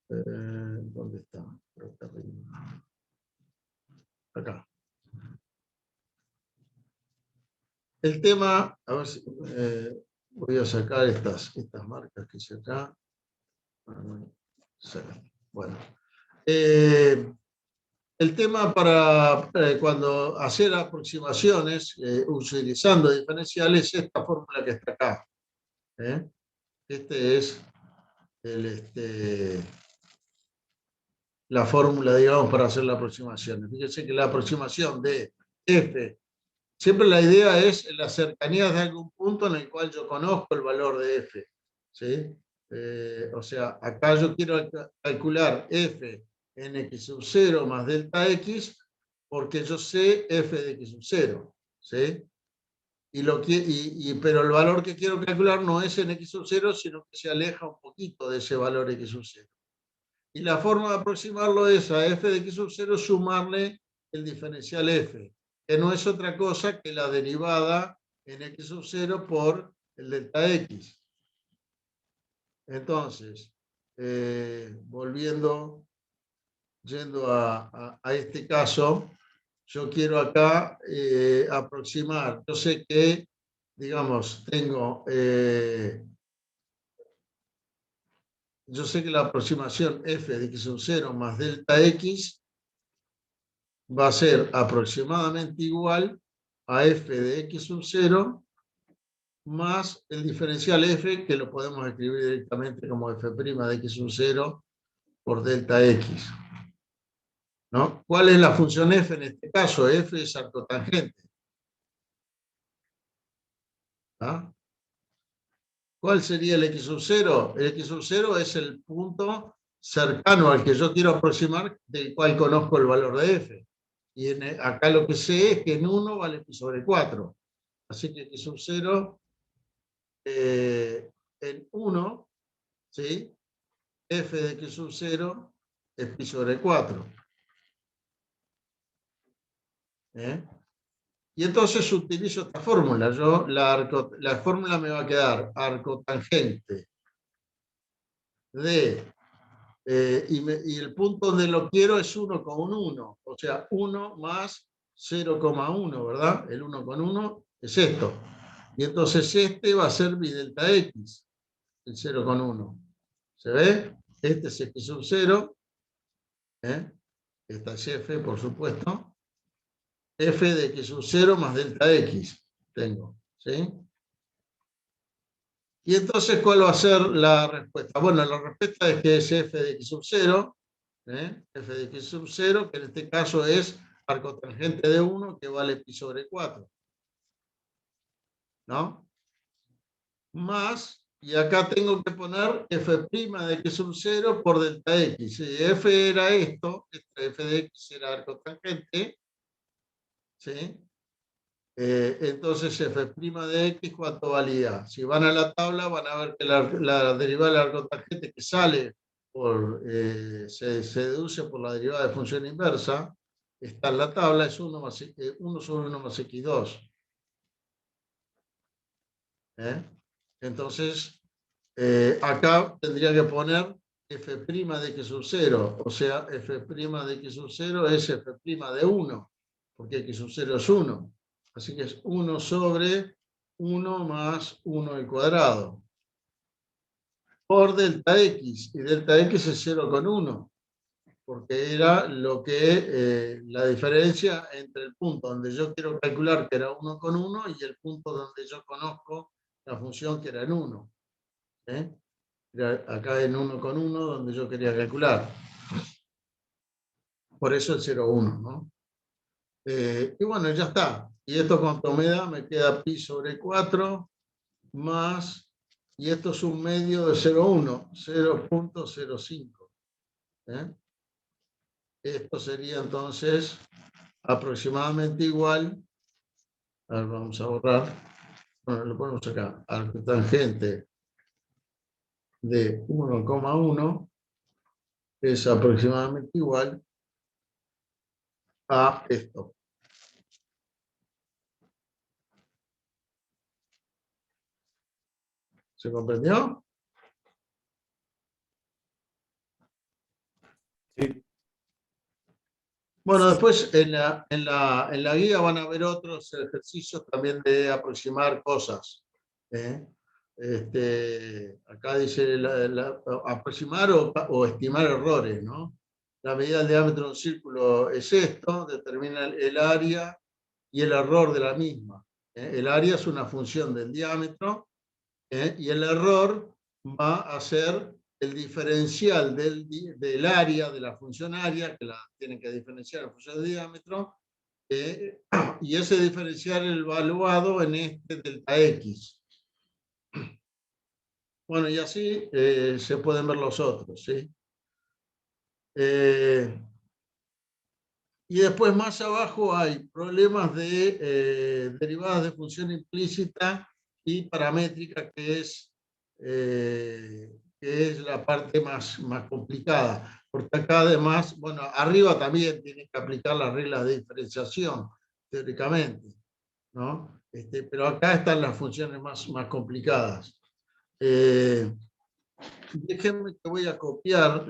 ¿Dónde está? Acá. El tema, a ver si voy a sacar estas marcas que hice acá. Bueno. El tema para cuando hacer aproximaciones utilizando diferenciales es esta fórmula que está acá. Es la fórmula, digamos, para hacer la aproximación. Fíjense que la aproximación de f, siempre la idea es en las cercanías de algún punto en el cual yo conozco el valor de f. ¿Sí? O sea, acá yo quiero calcular f en x sub 0 más delta x, porque yo sé f de x sub 0. ¿Sí? pero el valor que quiero calcular no es en x sub 0, sino que se aleja un poquito de ese valor x sub 0. Y la forma de aproximarlo es a f de x sub 0 sumarle el diferencial f, que no es otra cosa que la derivada en x sub 0 por el delta x. Entonces, yendo a este caso, yo quiero acá aproximar. Yo sé que, digamos, yo sé que la aproximación f de x sub 0 más delta x va a ser aproximadamente igual a f de x sub 0 más el diferencial f, que lo podemos escribir directamente como f' de x sub 0 por delta x. ¿No? ¿Cuál es la función f en este caso? F es arcotangente. ¿Ah? ¿Cuál sería el x sub 0? El x sub 0 es el punto cercano al que yo quiero aproximar, del cual conozco el valor de f. Y acá lo que sé es que en 1 vale pi sobre 4. Así que x sub 0 en 1, ¿sí? F de x sub 0 es pi sobre 4. Y entonces utilizo esta fórmula. La fórmula me va a quedar arcotangente de, y el punto donde lo quiero es 1,1. O sea, 1 más 0,1, ¿verdad? El 1,1 es esto. Y entonces este va a ser mi delta x, el 0,1. ¿Se ve? Este es x sub 0. Esta es f, por supuesto. F de x sub 0 más delta x tengo, ¿sí? Y entonces, ¿cuál va a ser la respuesta? Bueno, la respuesta es que es f de x sub 0, f de x sub 0, que en este caso es arcotangente de 1, que vale pi sobre 4. ¿No? Más, y acá tengo que poner f' de x sub 0 por delta x. Si f era esto, f de x era arcotangente, ¿sí? Entonces f' de x, ¿cuánto valía? Si van a la tabla van a ver que la derivada del arcotangente que sale se deduce por la derivada de función inversa, está en la tabla, es 1 sobre 1 más x2. Entonces, acá tendría que poner f' de x sub 0, o sea, f' de x sub 0 es f' de 1, porque x sub 0 es 1. Así que es 1 sobre 1 más 1 al cuadrado. Por delta x. Y delta x es 0,1. Porque era la diferencia entre el punto donde yo quiero calcular, que era 1,1, y el punto donde yo conozco la función, que era en 1. Era acá en 1,1 donde yo quería calcular. Por eso el 0,1, ¿no? Y bueno, ya está. Y esto cuánto me da, me queda pi sobre 4 más, y esto es un medio de 0,1, 0,05. Esto sería entonces aproximadamente igual, a ver, vamos a borrar, bueno, lo ponemos acá, arcotangente de 1,1 es aproximadamente igual a esto. ¿Se comprendió? Sí. Bueno, después en la guía van a ver otros ejercicios también de aproximar cosas. Acá dice aproximar o estimar errores, ¿no? La medida del diámetro de un círculo es esto, determina el área y el error de la misma. El área es una función del diámetro, y el error va a ser el diferencial del área, de la función área, que la tienen que diferenciar en función del diámetro, y ese diferencial evaluado en este delta x. Bueno, y así se pueden ver los otros, ¿sí? Y después más abajo hay problemas de derivadas de función implícita y paramétrica, que es la parte más complicada. Porque acá además, bueno, arriba también tiene que aplicar las reglas de diferenciación, teóricamente, ¿no? Pero acá están las funciones más complicadas. Déjenme que voy a copiar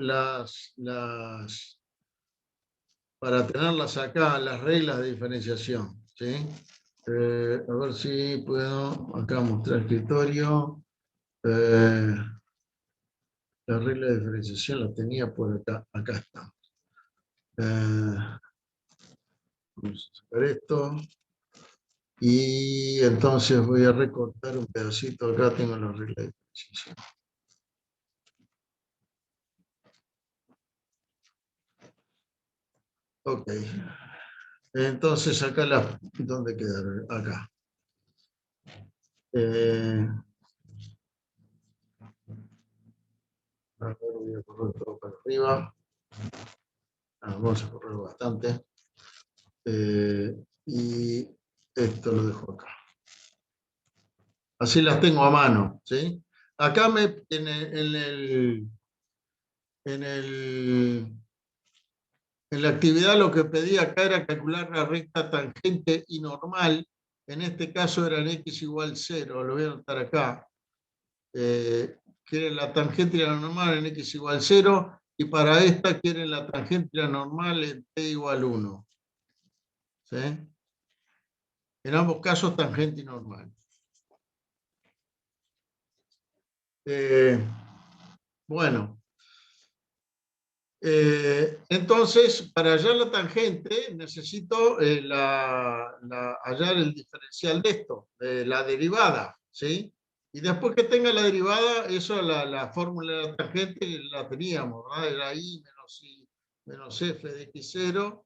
para tenerlas acá, las reglas de diferenciación, ¿sí? A ver si puedo acá mostrar escritorio. La regla de diferenciación la tenía por acá. Acá está. Vamos a sacar esto. Y entonces voy a recortar un pedacito. Acá tengo la regla de diferenciación. Ok. Entonces acá ¿dónde quedaron? Acá. Ahora voy a correr todo para arriba. Vamos a correr bastante. Y esto lo dejo acá. Así las tengo a mano, ¿sí? Acá en la actividad lo que pedí acá era calcular la recta tangente y normal. En este caso eran x igual 0, lo voy a anotar acá. Quieren la tangente y la normal en x igual 0, y para esta quieren la tangente y la normal en t igual 1. ¿Sí? En ambos casos tangente y normal. Bueno. Entonces, para hallar la tangente, necesito hallar el diferencial de esto, de la derivada, ¿sí? Y después que tenga la derivada, eso, la fórmula de la tangente la teníamos, ¿verdad? Era I menos f de x0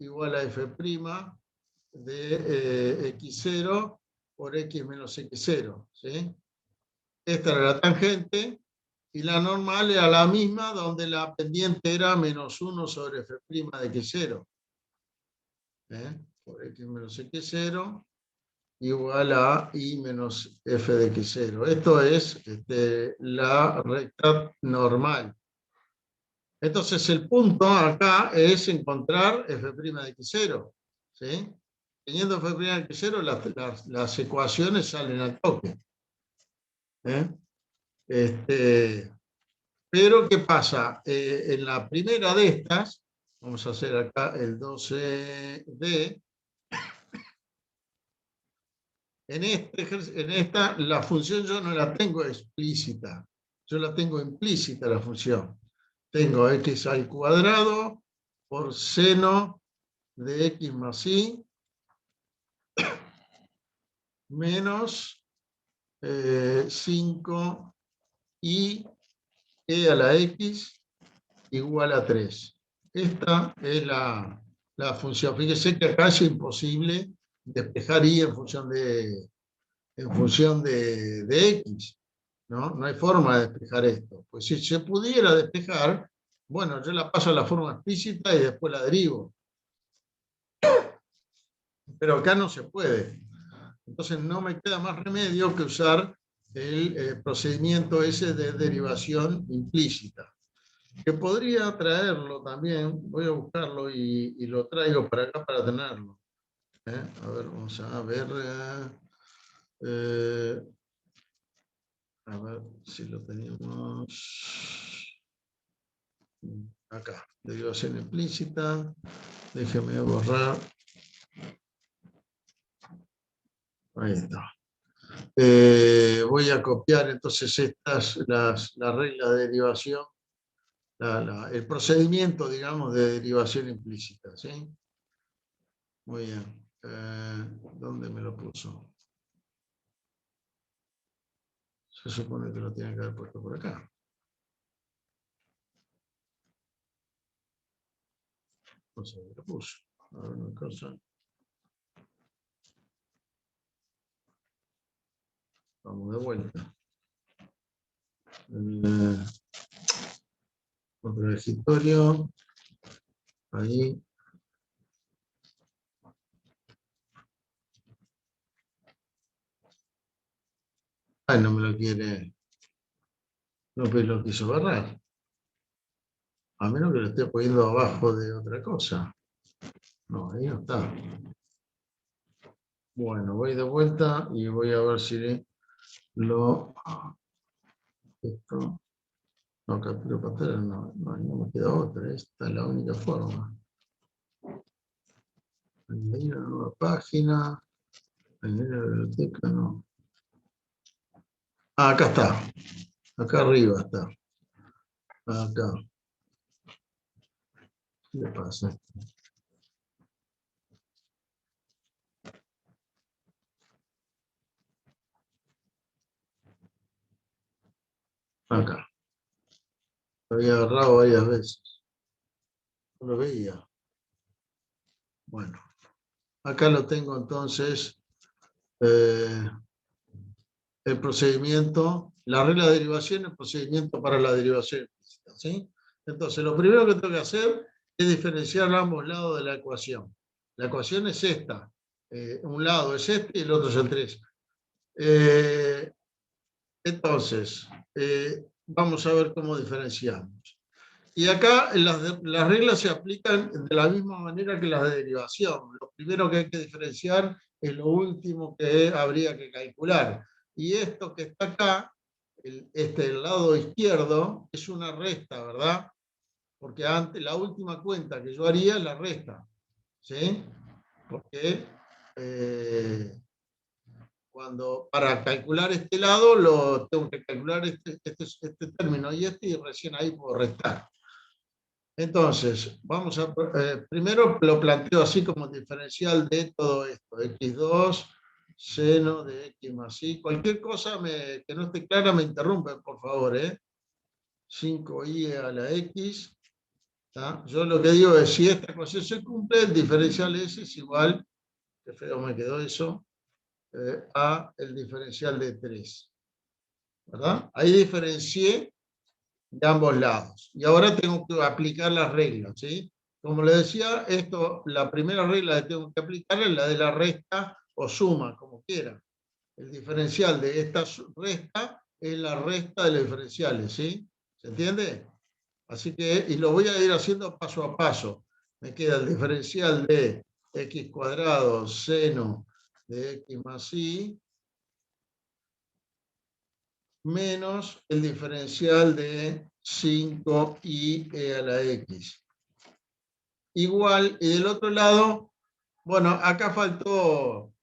igual a f' de x0 por x menos x0, ¿sí? Esta era la tangente. Y la normal era la misma, donde la pendiente era menos 1 sobre f' de x0. Por x menos x0 igual a i menos f de x0. Esto es la recta normal. Entonces el punto acá es encontrar f' de x0. ¿Sí? Teniendo f' de x0, las ecuaciones salen al toque. Pero, ¿qué pasa? En la primera de estas, vamos a hacer acá el 12D, en esta la función yo no la tengo explícita, yo la tengo implícita la función. Tengo x al cuadrado por seno de x más y menos 5i e a la x igual a 3. Esta es la función. Fíjese que acá es imposible despejar y en función de x. ¿No? Hay forma de despejar esto. Pues si se pudiera despejar, bueno, yo la paso a la forma explícita y después la derivo. Pero acá no se puede. Entonces no me queda más remedio que usar el procedimiento ese de derivación implícita. Que podría traerlo también, voy a buscarlo y lo traigo para acá para tenerlo. A ver, vamos a ver. A ver si lo tenemos. Acá, derivación implícita. Déjeme borrar. Ahí está. Voy a copiar entonces la regla de derivación. El procedimiento, digamos, de derivación implícita, ¿sí? Muy bien. ¿Dónde me lo puso? Se supone que lo tiene que haber puesto por acá. No sé dónde lo puso. A ver una cosa. Vamos de vuelta. Otro escritorio. Ahí. Ay, no me lo quiere. No me lo quiso borrar. A menos que lo esté poniendo abajo de otra cosa. No, ahí no está. Bueno, voy de vuelta y voy a ver si lo... Esto... No, captura pantalla, no me queda otra. Esta es la única forma. Añadir una nueva página. Añadir la biblioteca, no. Ah, acá está. Acá arriba está. Acá. ¿Qué le pasa? Acá. Lo había agarrado varias veces. No lo veía. Bueno. Acá lo tengo entonces. El procedimiento, la regla de derivación, el procedimiento para la derivación implícita, ¿sí? Entonces, lo primero que tengo que hacer es diferenciar ambos lados de la ecuación. La ecuación es esta. Un lado es este y el otro es el 3. Entonces, vamos a ver cómo diferenciamos. Y acá las reglas se aplican de la misma manera que las de derivación. Lo primero que hay que diferenciar es lo último que habría que calcular. Y esto que está acá, el lado izquierdo, es una resta, ¿verdad? Porque antes, la última cuenta que yo haría es la resta. ¿Sí? Porque para calcular este lado, tengo que calcular este término y recién ahí puedo restar. Entonces, primero lo planteo así como diferencial de todo esto, x2, seno de x más y. Cualquier cosa que no esté clara me interrumpen, por favor. 5i a la x. ¿Tá? Yo lo que digo es, si esta ecuación se cumple, el diferencial S es igual, qué feo me quedó eso, a el diferencial de 3. ¿Verdad? Ahí diferencié de ambos lados. Y ahora tengo que aplicar las reglas, ¿sí? Como les decía, la primera regla que tengo que aplicar es la de la resta o suma, como quieran. El diferencial de esta resta es la resta de los diferenciales, ¿sí? ¿Se entiende? Así que, y lo voy a ir haciendo paso a paso. Me queda el diferencial de x cuadrado seno de x más y menos el diferencial de 5i a la x. Igual, y del otro lado, bueno, acá faltó,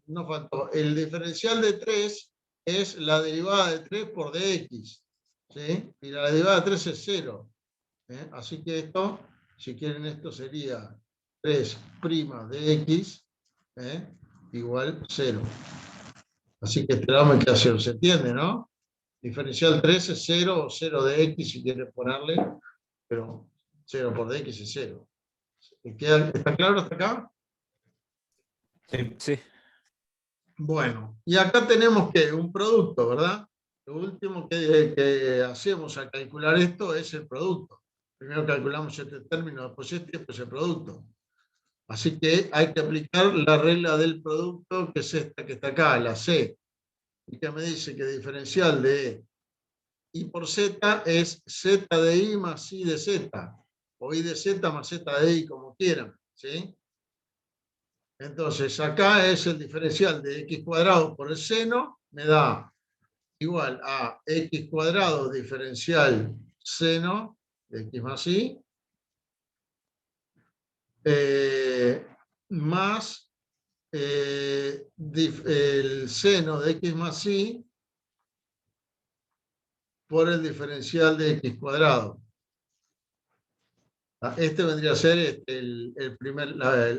no faltó, el diferencial de 3 es la derivada de 3 por dx, ¿sí? Y la derivada de 3 es 0. Así que esto, si quieren, esto sería 3' de x igual 0. Así que este lado me queda 0, ¿se entiende, no? Diferencial 3 es 0 o 0 de x si quieres ponerle, pero 0 por dx es 0. ¿Está claro hasta acá? Sí. Sí. Bueno, y acá tenemos un producto, ¿verdad? Lo último que hacemos al calcular esto es el producto. Primero calculamos este término, después después el producto. Así que hay que aplicar la regla del producto, que es esta que está acá, la C. Y que me dice que diferencial de I por Z es Z de I más I de Z. O I de Z más Z de I, como quieran. ¿Sí? Entonces, acá es el diferencial de x cuadrado por el seno, me da igual a x cuadrado diferencial seno de x más y, más el seno de x más y por el diferencial de x cuadrado. Este vendría a ser el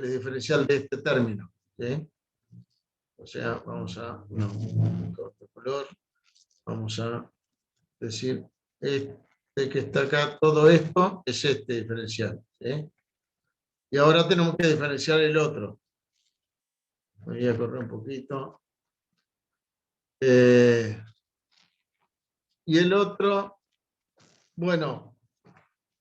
diferencial de este término. ¿Sí? O sea, vamos a, corto color, vamos a decir, este que está acá, todo esto es este diferencial. ¿Sí? Y ahora tenemos que diferenciar el otro. Voy a correr un poquito. Y el otro, bueno,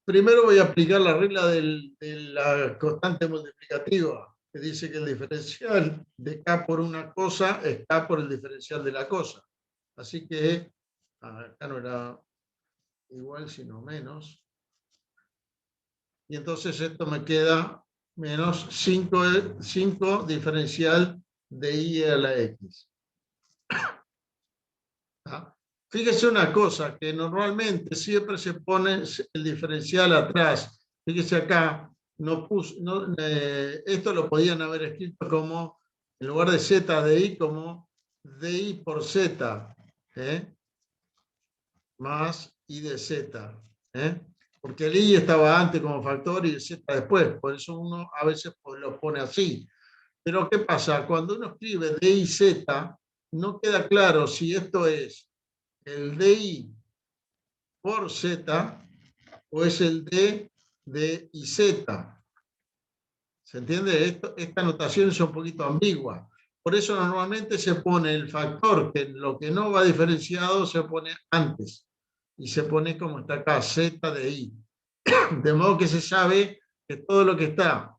primero voy a aplicar la regla de la constante multiplicativa. que dice que el diferencial de K por una cosa es K por el diferencial de la cosa. Así que, acá no era igual, sino menos. Y entonces esto me queda menos 5 diferencial de y a la x. ¿Ah? Fíjese una cosa, que normalmente siempre se pone el diferencial atrás. Fíjese acá, esto lo podían haber escrito como, en lugar de z de i, como di por z, más i de z. Porque el i estaba antes como factor y el z después. Por eso uno a veces lo pone así. Pero ¿qué pasa? Cuando uno escribe di z, no queda claro si esto es el di por z o es el d de iz. ¿Se entiende? Esta notación es un poquito ambigua. Por eso normalmente se pone el factor, que lo que no va diferenciado se pone antes. Y se pone como está acá, z de i. De modo que se sabe que todo lo que está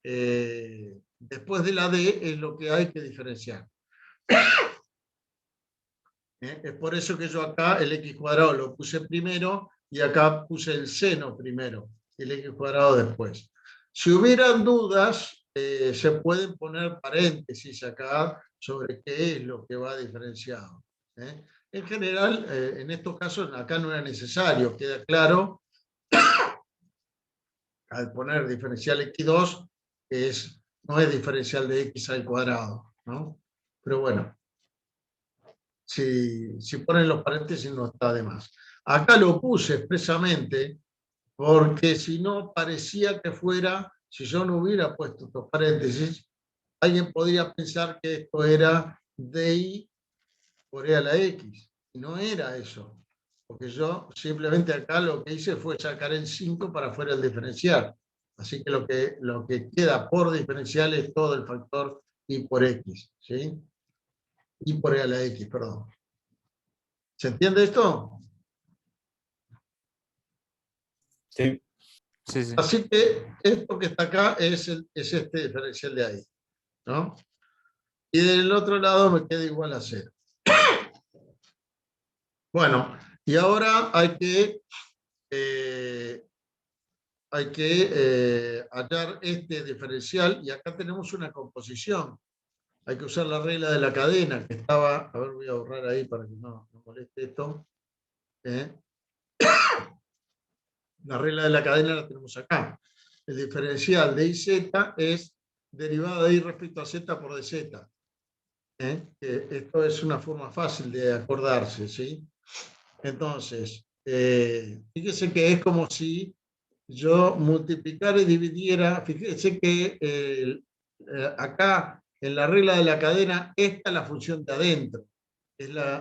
después de la d es lo que hay que diferenciar. Es por eso que yo acá el x cuadrado lo puse primero y acá puse el seno primero, el x cuadrado después. Si hubieran dudas, se pueden poner paréntesis acá sobre qué es lo que va diferenciado. En general, en estos casos, acá no era necesario, queda claro, al poner diferencial x2, no es diferencial de x al cuadrado, ¿no? Pero bueno. Si ponen los paréntesis no está de más. Acá lo puse expresamente porque si no parecía que fuera, si yo no hubiera puesto estos paréntesis, alguien podría pensar que esto era di por e a la x. Y no era eso. Porque yo simplemente acá lo que hice fue sacar el 5 para fuera el diferencial. Así que lo que queda por diferencial es todo el factor y por x. ¿Sí? Y por e a la x, perdón. ¿Se entiende esto? Sí. Sí, sí. Así que esto que está acá es este diferencial de ahí, ¿no? Y del otro lado me queda igual a 0. Bueno, y ahora hay que hallar este diferencial, y acá tenemos una composición. Hay que usar la regla de la cadena, que estaba, a ver, voy a borrar ahí para que no moleste esto. La regla de la cadena la tenemos acá. El diferencial de iz es derivada de i respecto a z por dz. Esto es una forma fácil de acordarse, ¿sí? Entonces, fíjese que es como si yo multiplicara y dividiera. Fíjese que acá en la regla de la cadena, esta es la función de adentro.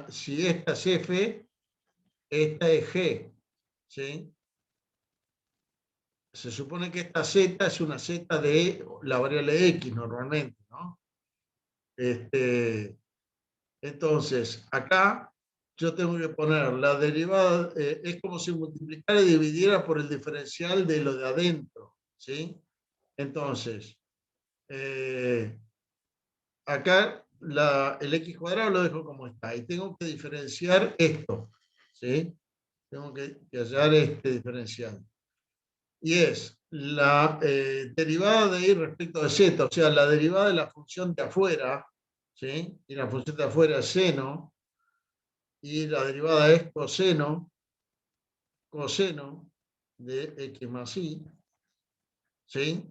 Si esta es f, esta es g, ¿sí? Se supone que esta z es una z de la variable x normalmente, ¿no? Entonces, acá yo tengo que poner la derivada, es como si multiplicara y dividiera por el diferencial de lo de adentro, ¿sí? Entonces, acá el x cuadrado lo dejo como está, y tengo que diferenciar esto, ¿sí? Tengo que hallar este diferencial. Y es la derivada de i respecto de z, o sea, la derivada de la función de afuera, ¿sí? Y la función de afuera es seno, y la derivada es coseno de x más y, ¿sí?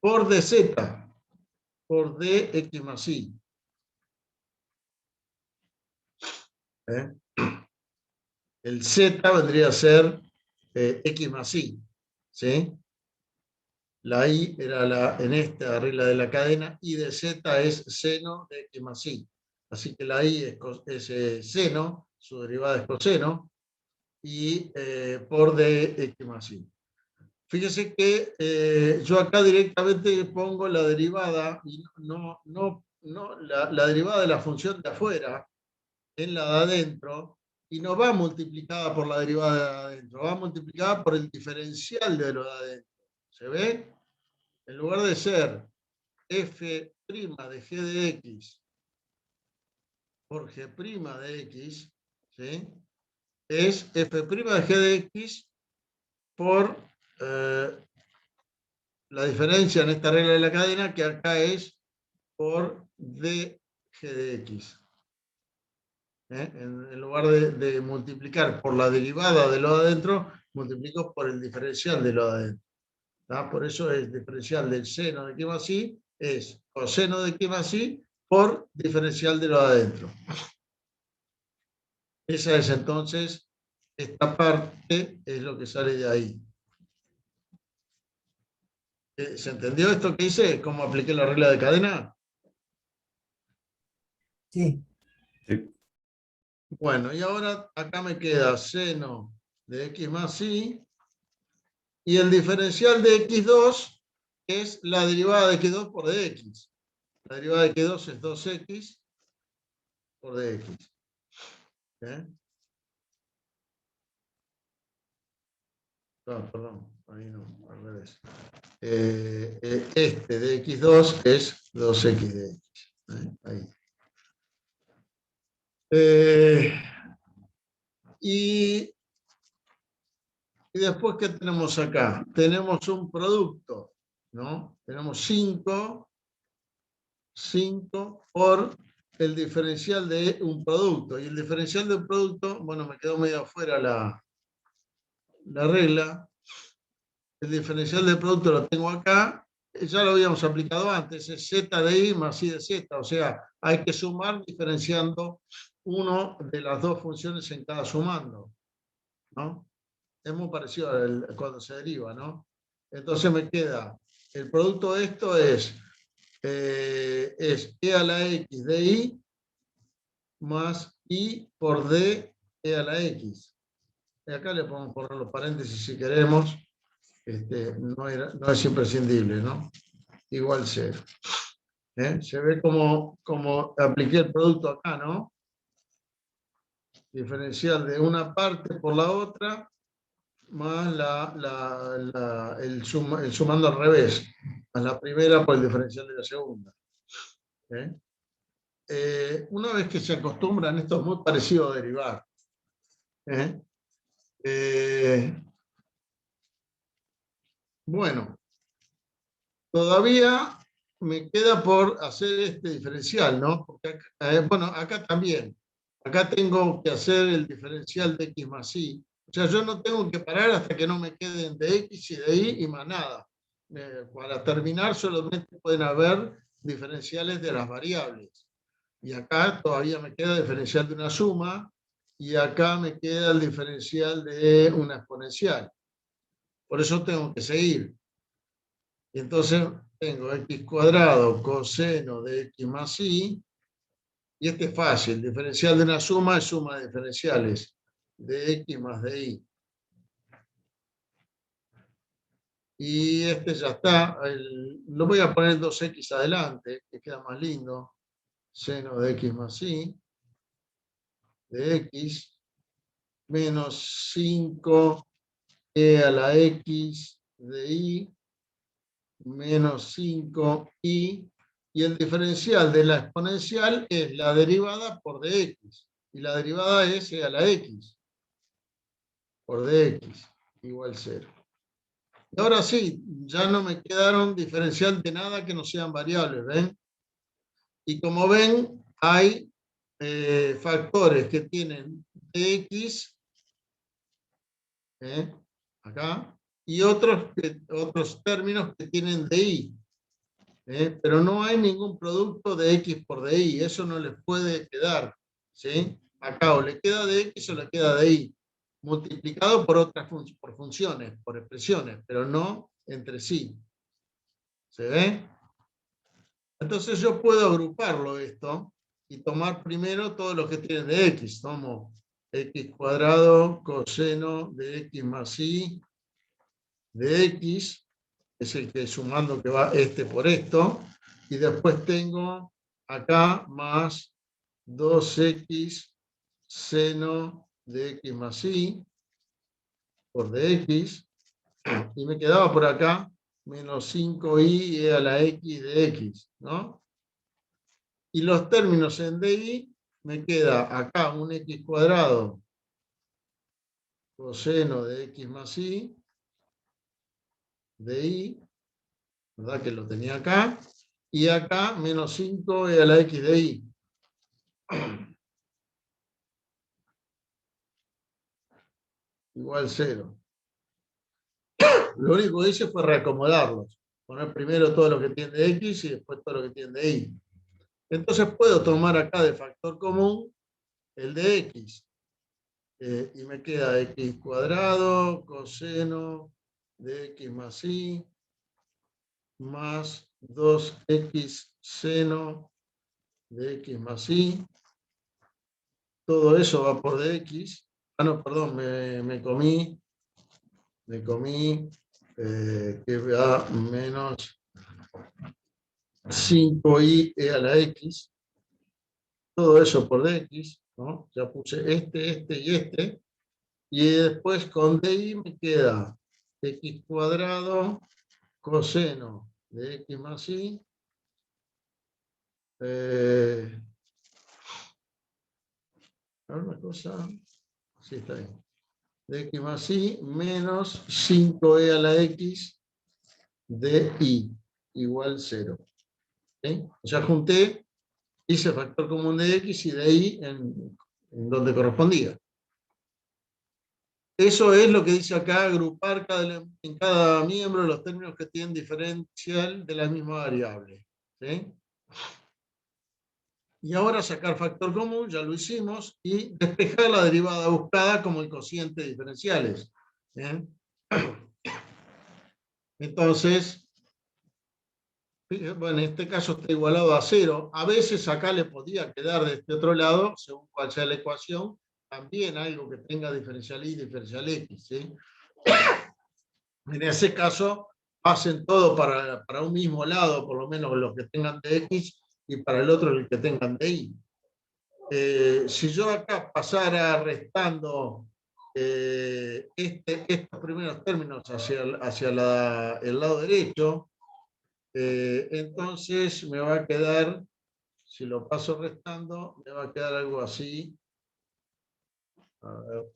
Por dz, por dx más y. El z vendría a ser x más y, ¿sí? La i era en esta regla de la cadena, y de z es seno de x más y. Así que la i es seno, su derivada es coseno, y por dx más y. Fíjese que yo acá directamente pongo la derivada, y la derivada de la función de afuera en la de adentro, y no va multiplicada por la derivada de adentro, va multiplicada por el diferencial de lo de adentro. ¿Se ve? En lugar de ser f' de g de x por g' de x, ¿sí? Es f' de g de x por la diferencia en esta regla de la cadena, que acá es por dg de x. En lugar de multiplicar por la derivada de lo de adentro, multiplico por el diferencial de lo de adentro. Por eso el diferencial del seno de x más y es coseno de x más y por diferencial de lo de adentro. Esa es entonces, esta parte es lo que sale de ahí. ¿Se entendió esto que hice? ¿Cómo apliqué la regla de cadena? Sí. Sí. Bueno, y ahora acá me queda seno de x más y el diferencial de x2 es la derivada de x2 por dx. La derivada de x2 es 2x por dx. ¿Eh? No, perdón, ahí no, al revés. Este de x2 es 2x de x. Ahí. Y después, ¿qué tenemos acá? Tenemos un producto, ¿no? Tenemos 5 por el diferencial de un producto. Y el diferencial de un producto, bueno, me quedó medio afuera la regla. El diferencial del producto lo tengo acá. Ya lo habíamos aplicado antes, es z de i más i de z. O sea, hay que sumar diferenciando uno de las dos funciones en cada sumando, ¿no? Es muy parecido cuando se deriva, ¿no? Entonces me queda, el producto de esto es e a la x de i más i por d e a la x. Y acá le podemos poner los paréntesis si queremos. No es imprescindible, ¿no? Igual 0. Se ve como apliqué el producto acá, ¿no? Diferencial de una parte por la otra, más el sumando al revés, más la primera por el diferencial de la segunda. Una vez que se acostumbran, esto es muy parecido a derivar. Bueno, todavía me queda por hacer este diferencial, ¿no? Porque bueno, acá también. Acá tengo que hacer el diferencial de x más y. O sea, yo no tengo que parar hasta que no me queden de x y de y y más nada. Para terminar, solamente pueden haber diferenciales de las variables. Y acá todavía me queda el diferencial de una suma, y acá me queda el diferencial de una exponencial. Por eso tengo que seguir. Y entonces tengo x cuadrado coseno de x más y este es fácil. Diferencial de una suma es suma de diferenciales de x más de y. Y este ya está. Lo voy a poner 2x adelante, que queda más lindo. Seno de x más y de x menos 5 e a la x de y menos 5i, y el diferencial de la exponencial es la derivada por dx, y la derivada es e a la x por dx igual 0. Y ahora sí, ya no me quedaron diferencial de nada que no sean variables, ¿ven? Y como ven, hay factores que tienen dx, acá, y otros términos que tienen de y. Pero no hay ningún producto de x por de y, eso no les puede quedar, ¿sí? Acá o le queda de x o le queda de y, multiplicado por otras por funciones, por expresiones, pero no entre sí. ¿Se ve? Entonces yo puedo agruparlo esto y tomar primero todo lo que tiene de x. Tomo x cuadrado coseno de x más y de x, es el que sumando que va este por esto, y después tengo acá más 2x seno de x más y por dx, y me quedaba por acá menos 5i e a la x de x, ¿no? Y los términos en DI, me queda acá un x cuadrado coseno de x más y de i, ¿verdad? Que lo tenía acá. Y acá menos 5 e a la x de i. Igual 0. Lo único que hice fue reacomodarlos. Poner primero todo lo que tiene de x y después todo lo que tiene de y. Entonces puedo tomar acá de factor común el de x. Y me queda x cuadrado coseno de x más y más 2x seno de x más y. Todo eso va por dx. Ah, no, perdón, me comí que va menos 5i e a la x. Todo eso por dx, ¿no? Ya puse este y este. Y después con di me queda x cuadrado coseno de x más y. Una cosa. Sí, está bien. De x más y menos 5e a la x de y igual 0. ¿Sí? Ya junté, hice factor común de x y de y en donde correspondía. Eso es lo que dice acá, agrupar en cada miembro los términos que tienen diferencial de la misma variable. ¿Sí? Y ahora sacar factor común, ya lo hicimos, y despejar la derivada buscada como el cociente de diferenciales. ¿Bien? Entonces, bueno, en este caso está igualado a 0. A veces acá le podía quedar de este otro lado, según cuál sea la ecuación, también algo que tenga diferencial y diferencial x. ¿Sí? En ese caso, pasen todo para un mismo lado, por lo menos los que tengan de x, y para el otro el que tengan de y. Si yo acá pasara restando estos primeros términos hacia el lado derecho, entonces me va a quedar, si lo paso restando, me va a quedar algo así. A ver.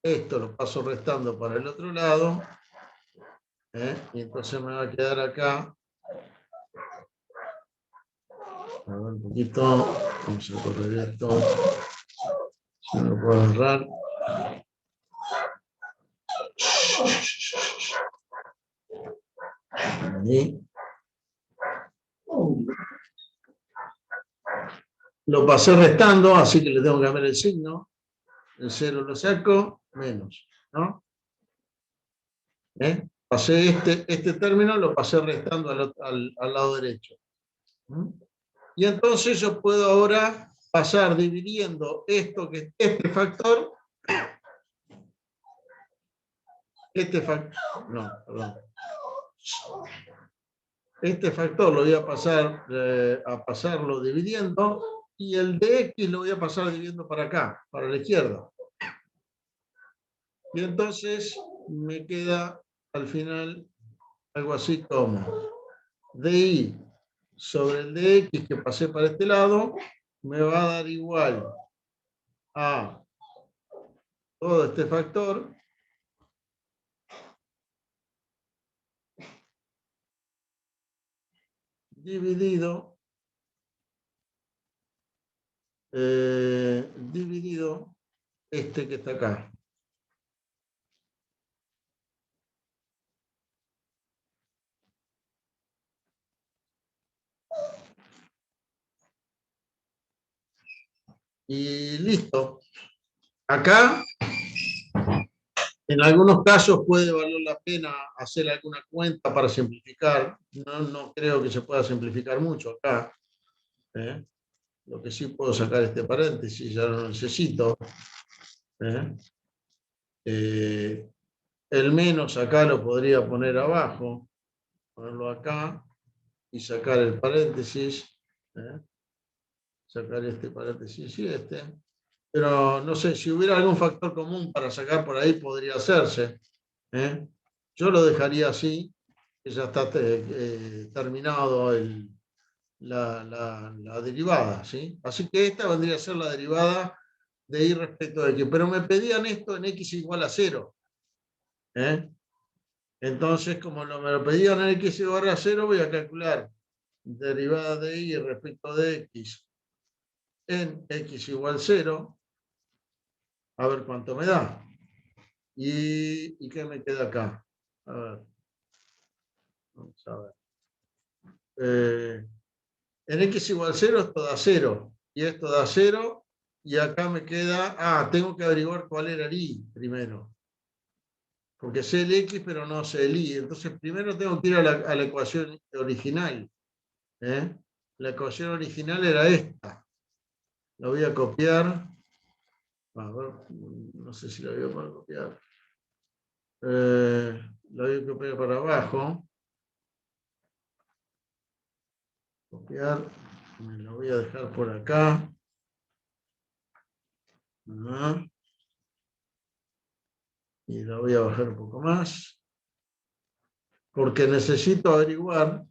Esto lo paso restando para el otro lado. Y entonces me va a quedar acá. A ver un poquito. Vamos a correr esto. Si no lo puedo agarrar. Ahí. Lo pasé restando, así que le tengo que cambiar el signo. El 0 lo saco, menos, ¿no? Pasé este término, lo pasé restando al lado derecho. Y entonces yo puedo ahora pasar dividiendo este factor, este factor lo voy a pasar a pasarlo dividiendo, y el de x lo voy a pasar dividiendo para acá, para la izquierda. Y entonces me queda al final algo así como di sobre el de x que pasé para este lado, me va a dar igual a todo este factor dividido este que está acá. Y listo. Acá, en algunos casos puede valer la pena hacer alguna cuenta para simplificar. No creo que se pueda simplificar mucho acá. Lo que sí puedo sacar este paréntesis, ya lo necesito. El menos acá lo podría poner abajo, ponerlo acá y sacar el paréntesis. Sacar este paréntesis y este. Pero no sé, si hubiera algún factor común para sacar por ahí, podría hacerse. Yo lo dejaría así, que ya está terminado la derivada, ¿sí? Así que esta vendría a ser la derivada de y respecto de x. Pero me pedían esto en x igual a 0. Entonces, como me lo pedían en x igual a 0, voy a calcular derivada de y respecto de x en x igual 0, a ver cuánto me da. ¿Y qué me queda acá? A ver. Vamos a ver. En x igual 0 esto da 0, y esto da 0, y acá me queda, tengo que averiguar cuál era el y primero, porque sé el x pero no sé el y, entonces primero tengo que ir a la ecuación original. La ecuación original era esta, la voy a copiar, a ver, no sé si la voy a poder copiar, la voy a copiar para abajo, copiar, me la voy a dejar por acá. Y la voy a bajar un poco más, porque necesito averiguar,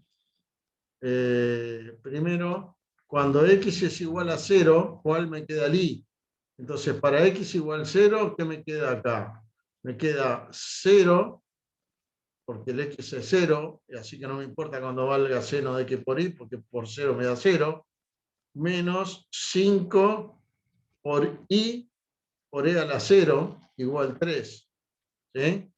primero, cuando x es igual a 0, ¿cuál me queda el y? Entonces, para x igual 0, ¿qué me queda acá? Me queda 0, porque el x es 0, así que no me importa cuando valga seno de x por y, porque por 0 me da 0, menos 5 por y por e a la 0, igual 3. ¿Sí?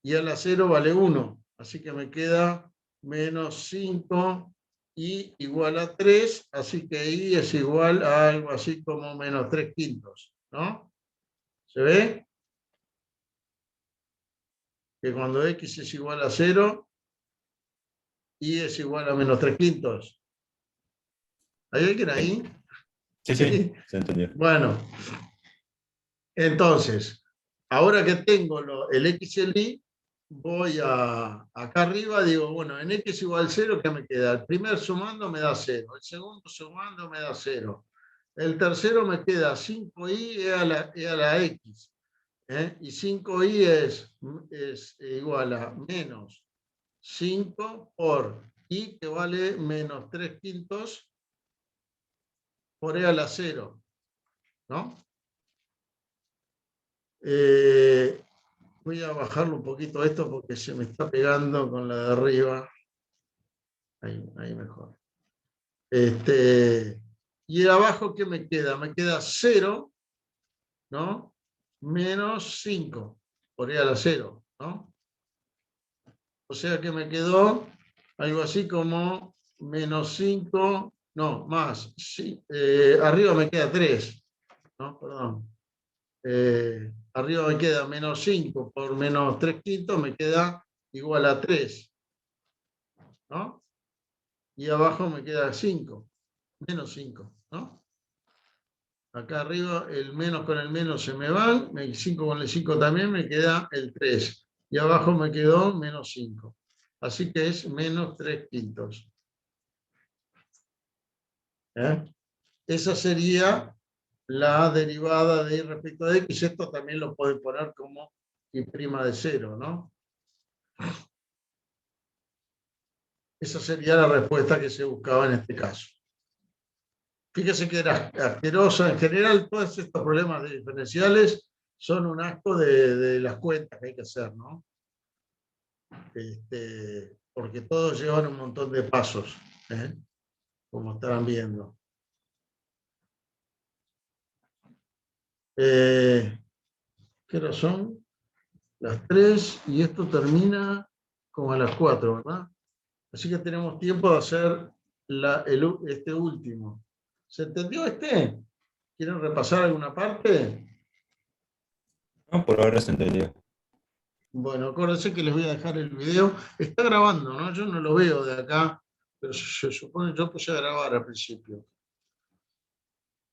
Y a la 0 vale 1, así que me queda menos 5 y igual a 3, así que y es igual a algo así como menos 3/5, ¿no? ¿Se ve? Que cuando x es igual a 0, y es igual a menos 3/5. ¿Hay alguien ahí? Sí, sí, se entendió. Bueno, entonces, ahora que tengo el x y el y, voy acá arriba, digo, bueno, en x igual 0, ¿qué me queda? El primer sumando me da 0, el segundo sumando me da 0, el tercero me queda 5i e a la x, y 5i es igual a menos 5 por i, que vale menos 3/5 por e a la 0, ¿no? Voy a bajarlo un poquito esto porque se me está pegando con la de arriba. Ahí mejor. Y abajo, ¿qué me queda? Me queda 0, ¿no? Menos 5 por e a la 0, ¿no? O sea que me quedó algo así como menos 5, no, más. Sí, arriba me queda 3, ¿no? Perdón. Arriba me queda menos 5 por menos 3/5, me queda igual a 3, ¿no? Y abajo me queda 5, menos 5, ¿no? Acá arriba el menos con el menos se me van, el 5 con el 5 también, me queda el 3. Y abajo me quedó menos 5. Así que es menos 3/5. Esa sería la derivada de y respecto a x. Esto también lo pueden poner como y' de 0, ¿no? Esa sería la respuesta que se buscaba en este caso. Fíjese que era asquerosa. En general, todos estos problemas de diferenciales son un asco de las cuentas que hay que hacer, ¿no? Porque todos llevan un montón de pasos, como estarán viendo. ¿Qué hora son? Las 3, y esto termina como a las 4, ¿verdad? Así que tenemos tiempo de hacer este último. ¿Se entendió este? ¿Quieren repasar alguna parte? No, por ahora se entendió. Bueno, acuérdense que les voy a dejar el video. Está grabando, ¿no? Yo no lo veo de acá, pero se supone que yo puse a grabar al principio.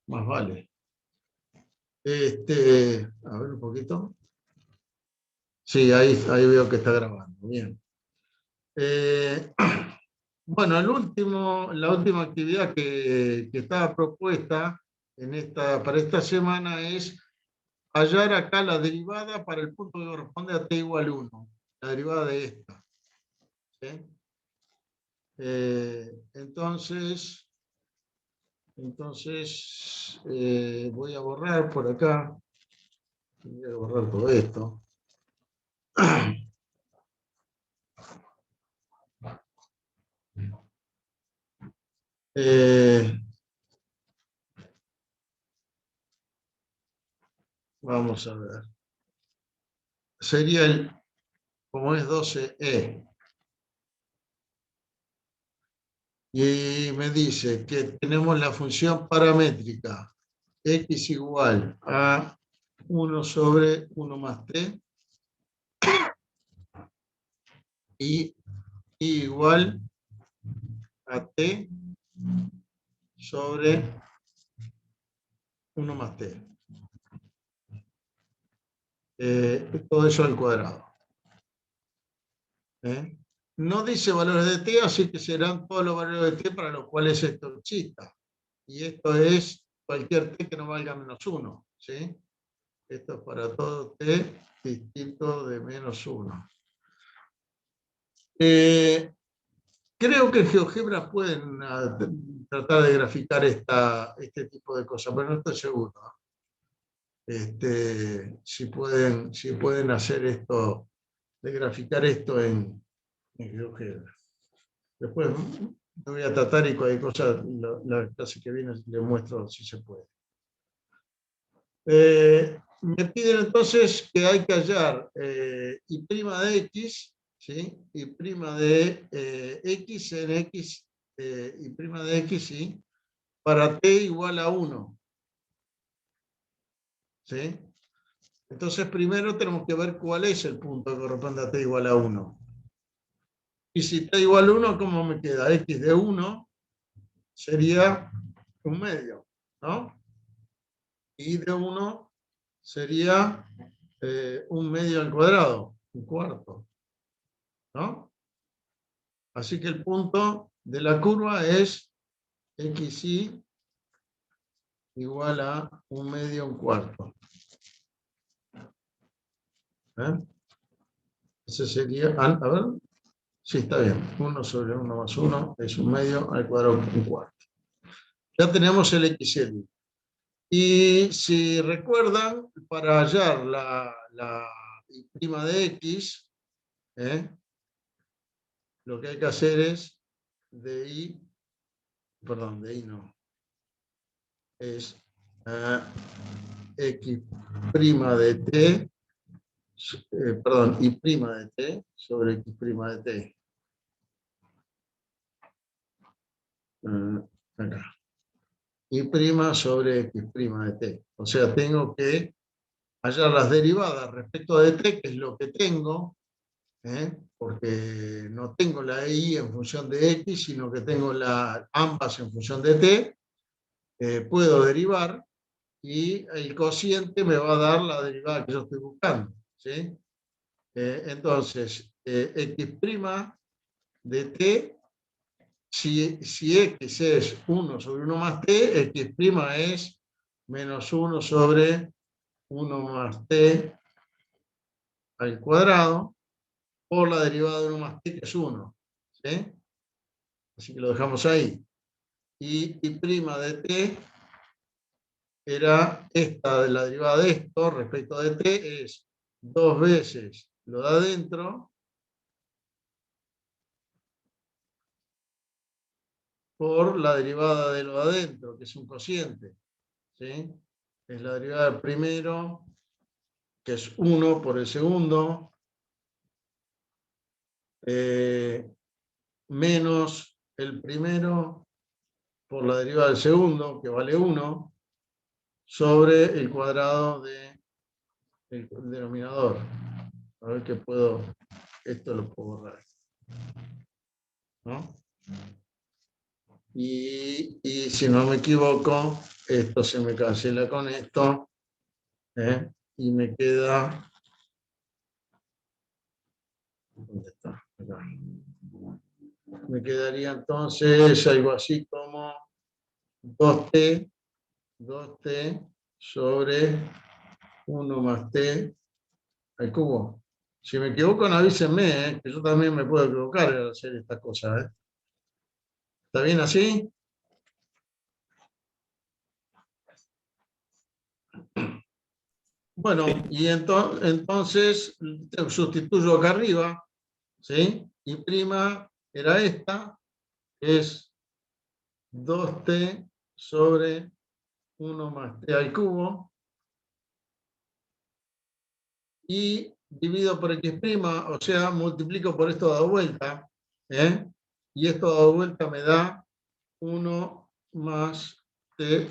Más vale. A ver un poquito. Sí, ahí veo que está grabando. Bien. Bueno, la última actividad que estaba propuesta para esta semana es hallar acá la derivada para el punto que corresponde a t igual 1. la derivada de esta. ¿Sí? Entonces voy a borrar por acá. Voy a borrar todo esto. Vamos a ver. Sería como es 12E. Y me dice que tenemos la función paramétrica x igual a 1 sobre 1 más t y igual a t sobre 1 más t. Todo eso al cuadrado. No dice valores de t, así que serán todos los valores de t para los cuales esto exista. Y esto es cualquier t que no valga menos 1. ¿Sí? Esto es para todo t distinto de menos 1. Creo que en GeoGebra pueden tratar de graficar este tipo de cosas, pero no estoy seguro. Si pueden hacer esto, de graficar esto en GeoGebra. Después me voy a tratar y cualquier cosa, la clase que viene les muestro si se puede. Me piden entonces que hay que hallar y' de x, ¿sí? Y' de x en x, y' de x, ¿sí? Para t igual a 1. ¿Sí? Entonces primero tenemos que ver cuál es el punto que corresponde a t igual a 1. Y si t igual a 1, ¿cómo me queda? X de 1 sería un medio, ¿no? Y de 1 sería un medio al cuadrado, un cuarto, ¿no? Así que el punto de la curva es xy igual a un medio, un cuarto. Ese sería, a ver, sí, está bien, 1 sobre 1 más 1 es un medio al cuadrado, un cuarto. Ya tenemos el XL. Y si recuerdan, para hallar la y' de x, lo que hay que hacer es de i no, es x' de t, perdón, y' de t sobre x' de t. Acá. Y' sobre x' de t. O sea, tengo que hallar las derivadas respecto de t, que es lo que tengo, porque no tengo la y en función de x, sino que tengo ambas en función de t. Puedo derivar y el cociente me va a dar la derivada que yo estoy buscando. ¿Sí? Entonces, x' de t, si x es 1 sobre 1 más t, x' es menos 1 sobre 1 más t al cuadrado por la derivada de 1 más t, que es 1. ¿Sí? Así que lo dejamos ahí. Y y' de t era esta, de la derivada de esto respecto de t, es 2 veces lo de adentro por la derivada de lo de adentro, que es un cociente. ¿Sí? Es la derivada del primero, que es 1 por el segundo, menos el primero por la derivada del segundo, que vale 1, sobre el cuadrado del denominador. A ver qué puedo, esto lo puedo borrar, ¿no? Y si no me equivoco, esto se me cancela con esto, y me queda, ¿dónde está? Acá. Me quedaría entonces algo así como 2t sobre 1 más t al cubo. Si me equivoco, avísenme, que yo también me puedo equivocar al hacer estas cosas. ¿Está bien así? Bueno, y entonces sustituyo acá arriba, ¿sí? Y prima era esta, que es 2t sobre 1 más t al cubo, y divido por x', o sea, multiplico por esto dado vuelta, y esto dado vuelta me da 1 más t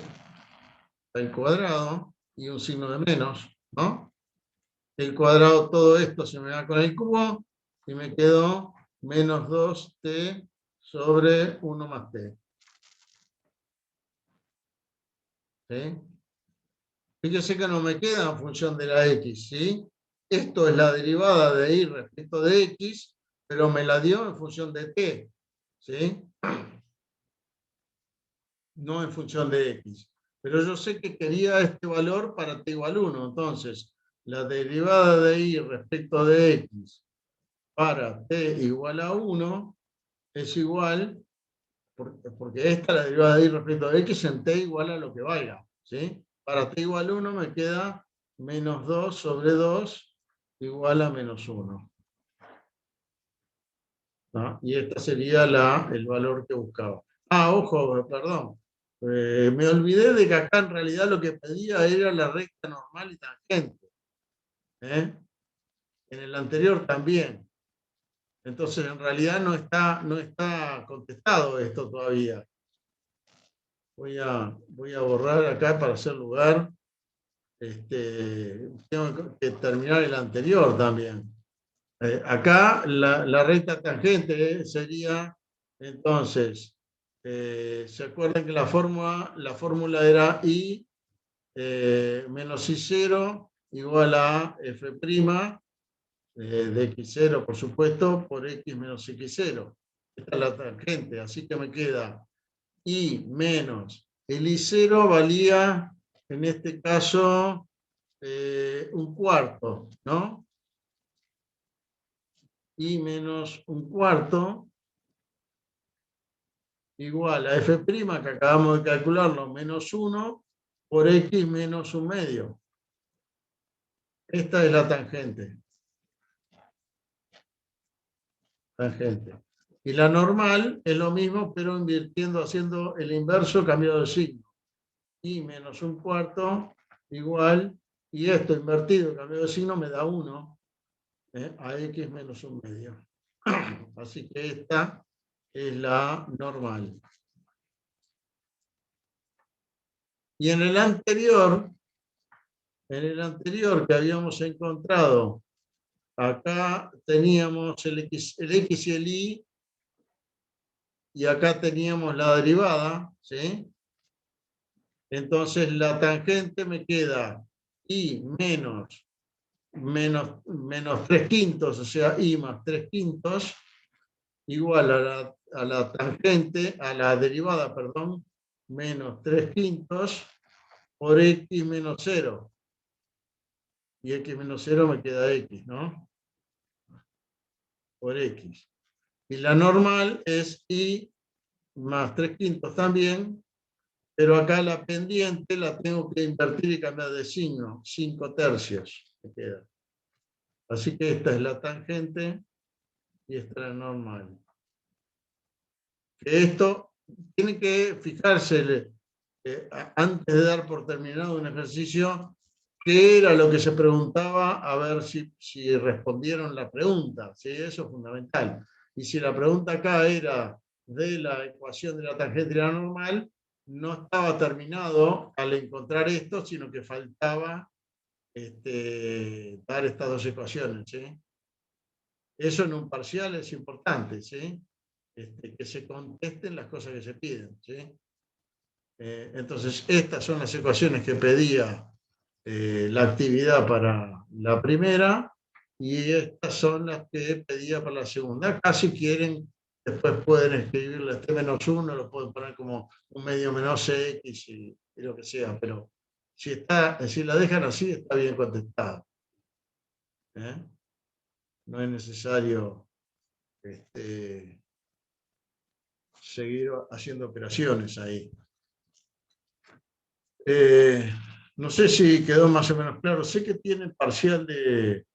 al cuadrado, y un signo de menos, ¿no? El cuadrado, todo esto se me va con el cubo, y me quedó menos 2t sobre 1 más t. ¿Sí? Fíjese que no me queda en función de la x, ¿sí? Esto es la derivada de y respecto de x, pero me la dio en función de t, ¿sí? No en función de x. Pero yo sé que quería este valor para t igual 1, entonces la derivada de y respecto de x para t igual a 1 es igual, porque esta es la derivada de y respecto de x en t igual a lo que valga, ¿sí? Para t igual 1 me queda menos 2 sobre 2 igual a menos 1. ¿No? Y este sería el valor que buscaba. Ah, ojo, perdón. Me olvidé de que acá en realidad lo que pedía era la recta normal y tangente. En el anterior también. Entonces, en realidad no está contestado esto todavía. Voy a borrar acá para hacer lugar. Tengo que terminar el anterior también. Acá la recta tangente sería, entonces, ¿se acuerdan que la fórmula era I menos I0 igual a F' de X0, por supuesto, por X menos X0? Esta es la tangente, así que me queda I menos el I0 valía, en este caso, un cuarto, ¿no? I menos un cuarto igual a F', que acabamos de calcularlo, menos 1 por X menos un medio. Esta es la tangente. Y la normal es lo mismo, pero invirtiendo, haciendo el inverso, cambiado de signo. I menos un cuarto igual, y esto invertido, cambiado de signo, me da 1 a X menos un medio. Así que esta es la normal. Y en el anterior que habíamos encontrado, acá teníamos el X y el Y, y acá teníamos la derivada, ¿sí? Entonces la tangente me queda Y menos 3/5, o sea, Y más 3/5, igual a la tangente, a la derivada, perdón, menos 3/5 por X menos 0. Y X menos 0 me queda X, ¿no? Por X. Y la normal es Y más 3/5 también, pero acá la pendiente la tengo que invertir y cambiar de signo, 5/3 me queda. Así que esta es la tangente y esta es la normal. Esto tiene que fijarse, antes de dar por terminado un ejercicio, qué era lo que se preguntaba, a ver si respondieron la pregunta, ¿sí? Eso es fundamental. Y si la pregunta acá era de la ecuación de la tangente y la normal, no estaba terminado al encontrar esto, sino que faltaba dar estas dos ecuaciones, ¿sí? Eso en un parcial es importante, ¿sí? Que se contesten las cosas que se piden, ¿sí? Entonces, estas son las ecuaciones que pedía la actividad para la primera, y estas son las que pedía para la segunda. Acá si quieren, después pueden escribirle este menos 1, lo pueden poner como un medio menos X y lo que sea, pero si la dejan así, está bien contestado. no es necesario seguir haciendo operaciones ahí. No sé si quedó más o menos claro. Sé que tiene parcial de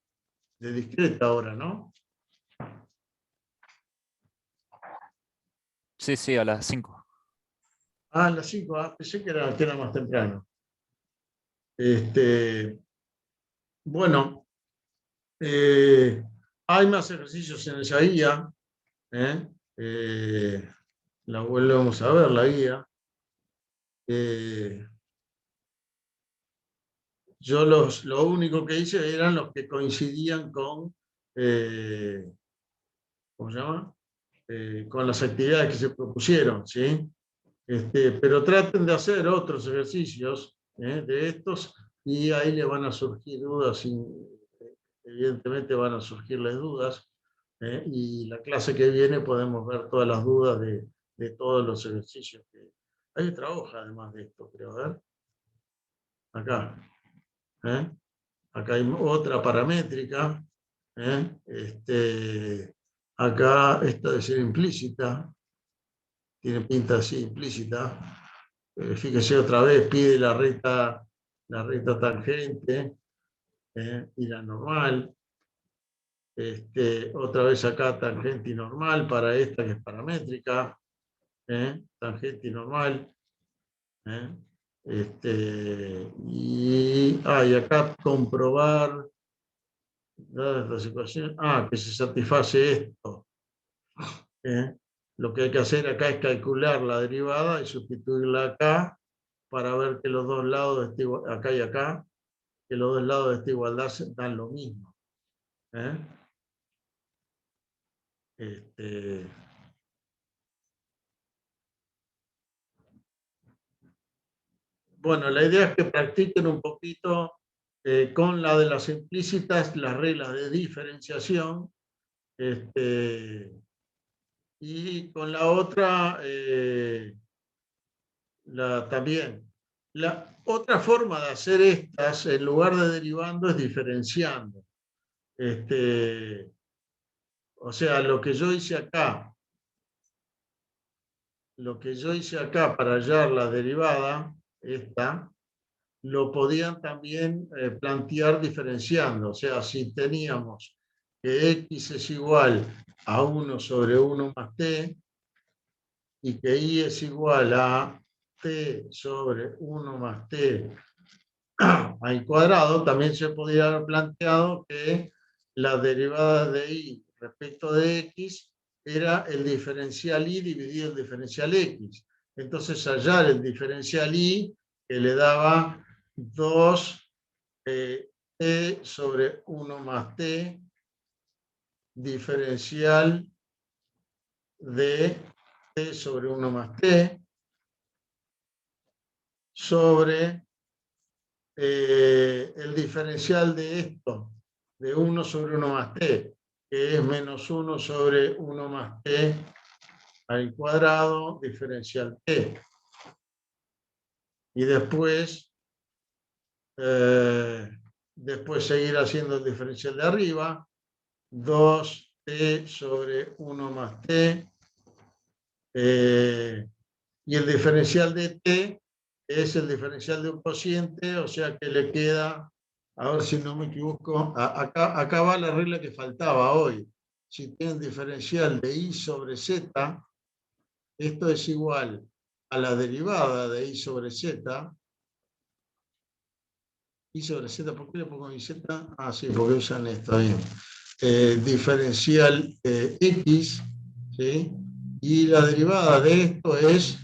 discreta ahora, ¿no? Sí, sí, a las 5. Ah, a las 5, pensé que era más temprano. Bueno, hay más ejercicios en esa guía. La volvemos a ver, la guía. Yo lo único que hice eran los que coincidían con, ¿cómo se llama? Con las actividades que se propusieron, ¿sí? Pero traten de hacer otros ejercicios de estos y ahí le van a surgir dudas, evidentemente van a surgirles dudas, y la clase que viene podemos ver todas las dudas de todos los ejercicios. Hay otra hoja además de esto, creo, a ver. Acá. Acá hay otra paramétrica. Acá esta debe ser implícita. Tiene pinta así, implícita. Fíjese otra vez, pide la recta tangente y la normal. Otra vez acá tangente y normal para esta que es paramétrica. Tangente y normal. Y acá comprobar las ecuaciones. Que se satisface esto. Lo que hay que hacer acá es calcular la derivada y sustituirla acá para ver que los dos lados de acá y acá, que los dos lados de esta igualdad dan lo mismo. Bueno, la idea es que practiquen un poquito con la de las implícitas, las reglas de diferenciación, y con la otra también. La otra forma de hacer estas, en lugar de derivando, es diferenciando. O sea, lo que yo hice acá para hallar la derivada, lo podían también plantear diferenciando. O sea, si teníamos que x es igual a 1 sobre 1 más t, y que y es igual a t sobre 1 más t al cuadrado, también se podría haber planteado que la derivada de y respecto de x era el diferencial y dividido el diferencial x. Entonces hallar el diferencial y, que le daba 2 t sobre 1 más t, diferencial de t sobre 1 más t, sobre el diferencial de esto, de 1 sobre 1 más t, que es menos 1 sobre 1 más t al cuadrado, diferencial t. Y después seguir haciendo el diferencial de arriba, 2t sobre 1 más t, y el diferencial de t es el diferencial de un cociente, o sea que le queda, a ver si no me equivoco, acá va la regla que faltaba hoy. Si tienen diferencial de i sobre z, esto es igual a la derivada de i sobre z. I sobre z, ¿por qué le pongo i z? Sí, porque usan esto bien. Diferencial x, ¿sí? Y la derivada de esto es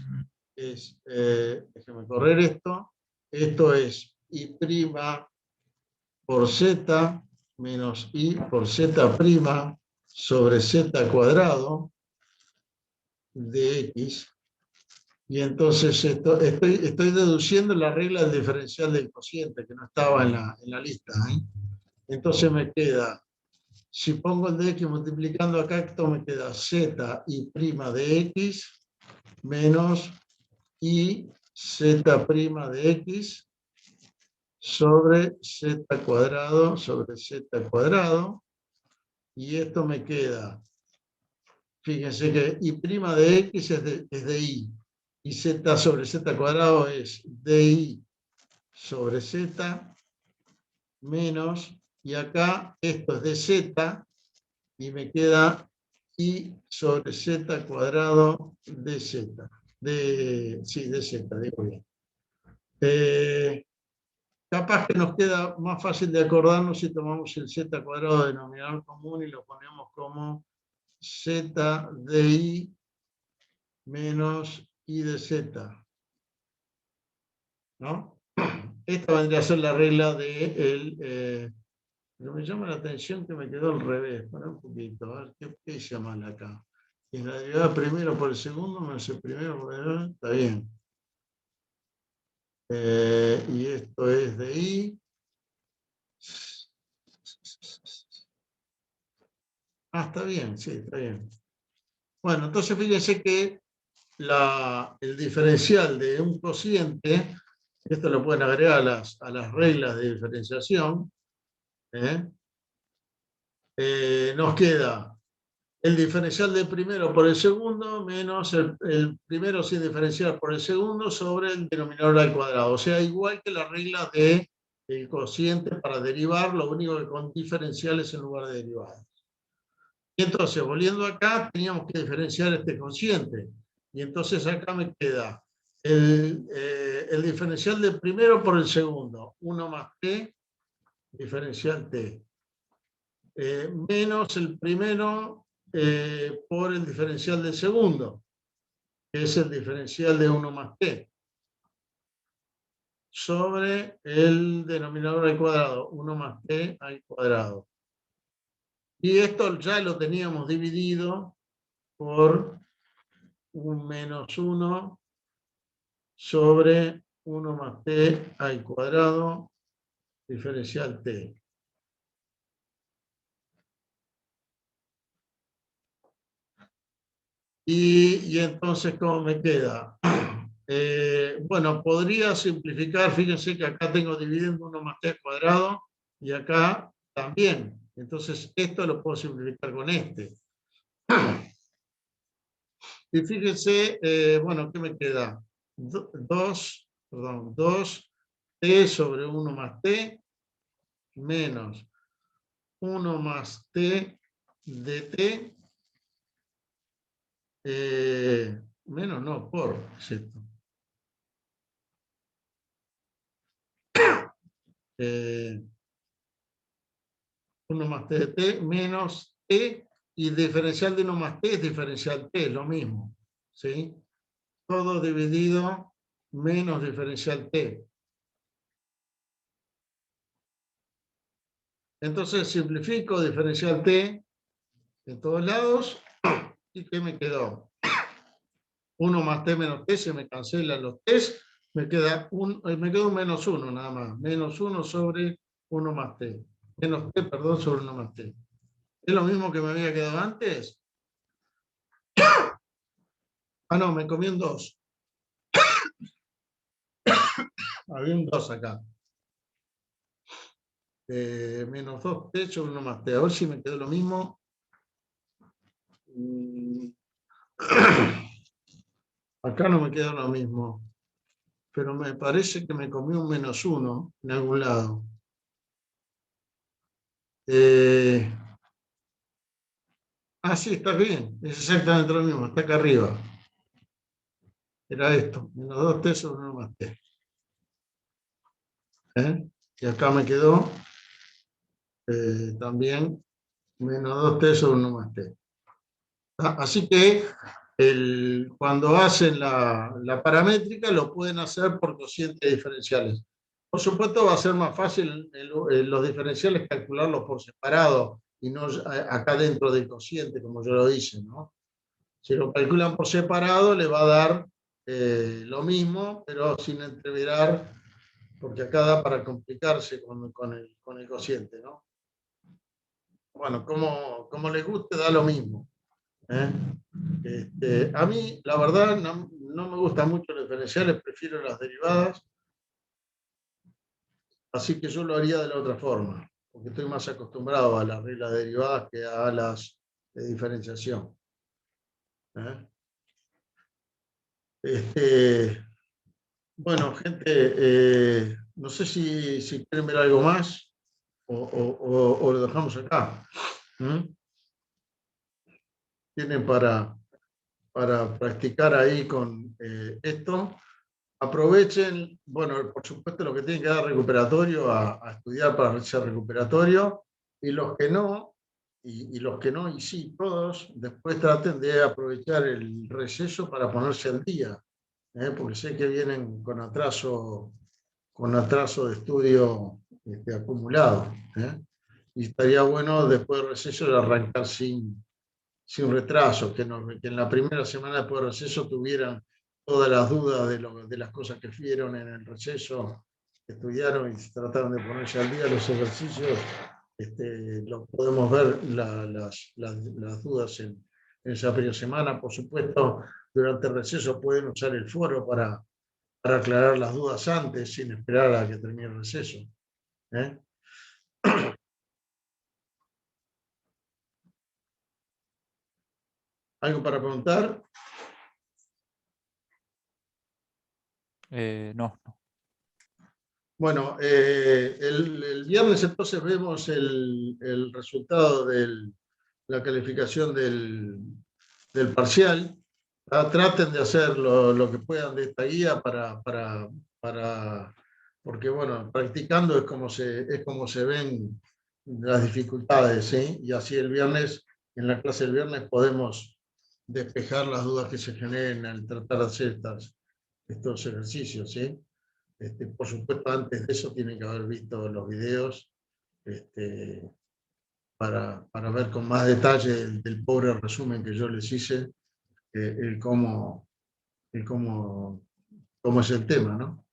déjame correr esto es i' por z menos i por z' sobre z cuadrado de x. Y entonces estoy deduciendo la regla del diferencial del cociente, que no estaba en la lista. Entonces me queda, si pongo el de x multiplicando acá, esto me queda z i' de x menos y z' de x sobre z cuadrado Y esto me queda, fíjense que y' de x es de y. Y z sobre z cuadrado es di sobre z menos, y acá esto es de z, y me queda y sobre z cuadrado de z. Sí, de z, digo bien. Capaz que nos queda más fácil de acordarnos si tomamos el z cuadrado denominador común y lo ponemos como z de i menos i de z, ¿no? Esta vendría a ser la regla de pero me llama la atención que me quedó al revés. Para un poquito, a ver qué hice mal acá. Es la derivada primero por el segundo menos el primero por el... Está bien. Y esto es de i. Está bien, sí, está bien. Bueno, entonces fíjense que el diferencial de un cociente, esto lo pueden agregar a las reglas de diferenciación, nos queda el diferencial del primero por el segundo menos el primero sin diferenciar por el segundo sobre el denominador al cuadrado. O sea, igual que la regla del cociente para derivar, lo único que con diferenciales en lugar de derivadas. Y entonces, volviendo acá, teníamos que diferenciar este cociente. Y entonces acá me queda el diferencial del primero por el segundo. 1 más t, diferencial t. Menos el primero por el diferencial del segundo, que es el diferencial de 1 más t. Sobre el denominador al cuadrado, 1 más t al cuadrado. Y esto ya lo teníamos dividido por un menos 1 sobre 1 más t al cuadrado, diferencial t. Y entonces, ¿cómo me queda? Bueno, podría simplificar, fíjense que acá tengo dividiendo 1 más t al cuadrado, y acá también. Entonces, esto lo puedo simplificar con este. Y fíjense, bueno, ¿qué me queda? 2 t sobre 1 más t menos 1 más t de t, menos no, por, es esto. 1 más t de t menos t, y diferencial de 1 más t es diferencial t, lo mismo. ¿Sí? Todo dividido menos diferencial t. Entonces simplifico diferencial t en todos lados. ¿Y qué me quedó? 1 más t menos t, se me cancelan los t. Me queda un menos 1 nada más. Menos 1 sobre 1 más t. Menos t, perdón, sobre 1 más t. ¿Es lo mismo que me había quedado antes? No, me comí un 2. Había un 2 acá. Menos 2t sobre 1 más t. A ver si me quedó lo mismo. Acá no me queda lo mismo. Pero me parece que me comí un menos 1 en algún lado. Sí, está bien. Es exactamente lo mismo. Está acá arriba. Era esto. Menos 2t sobre 1 más t. Y acá me quedó también menos 2t sobre 1 más t. Así que cuando hacen la paramétrica lo pueden hacer por cocientes diferenciales. Por supuesto va a ser más fácil los diferenciales calcularlos por separado y no acá dentro del cociente, como yo lo hice, ¿no? Si lo calculan por separado le va a dar lo mismo, pero sin entreverar, porque acá da para complicarse con el cociente, ¿no? Bueno, como les guste, da lo mismo. A mí, la verdad, no me gustan mucho los diferenciales, prefiero las derivadas, así que yo lo haría de la otra forma. porque estoy más acostumbrado a las reglas derivadas que a las de diferenciación. Bueno, gente, no sé si quieren ver algo más o lo dejamos acá. Tienen para practicar ahí con esto. Aprovechen, bueno, por supuesto, lo que tienen que dar recuperatorio a estudiar para ser recuperatorio, y los que no, y sí, todos, después traten de aprovechar el receso para ponerse al día, porque sé que vienen con atraso de estudio acumulado. Y estaría bueno después del receso de arrancar sin retraso, que en la primera semana después del receso tuvieran todas las dudas de las cosas que vieron en el receso, estudiaron y trataron de ponerse al día los ejercicios. Lo podemos ver las dudas en esa primera semana. Por supuesto, durante el receso pueden usar el foro para aclarar las dudas antes, sin esperar a que termine el receso. ¿Algo para preguntar? No. Bueno, el viernes entonces vemos el resultado de la calificación del parcial. Traten de hacer lo que puedan de esta guía porque bueno, practicando es como se ven las dificultades, ¿sí? Y así el viernes, en la clase del viernes, podemos despejar las dudas que se generen al tratar de hacer estos ejercicios, ¿sí? Por supuesto, antes de eso tienen que haber visto los videos para ver con más detalle del pobre resumen que yo les hice, cómo es el tema, ¿no?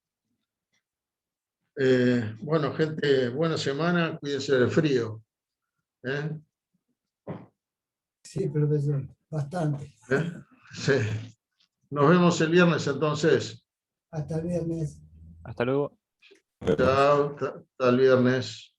Bueno, gente, buena semana, cuídense del frío. Sí, profesor, bastante. Sí. Nos vemos el viernes entonces. Hasta el viernes. Hasta luego. Nos vemos. Chao, hasta el viernes.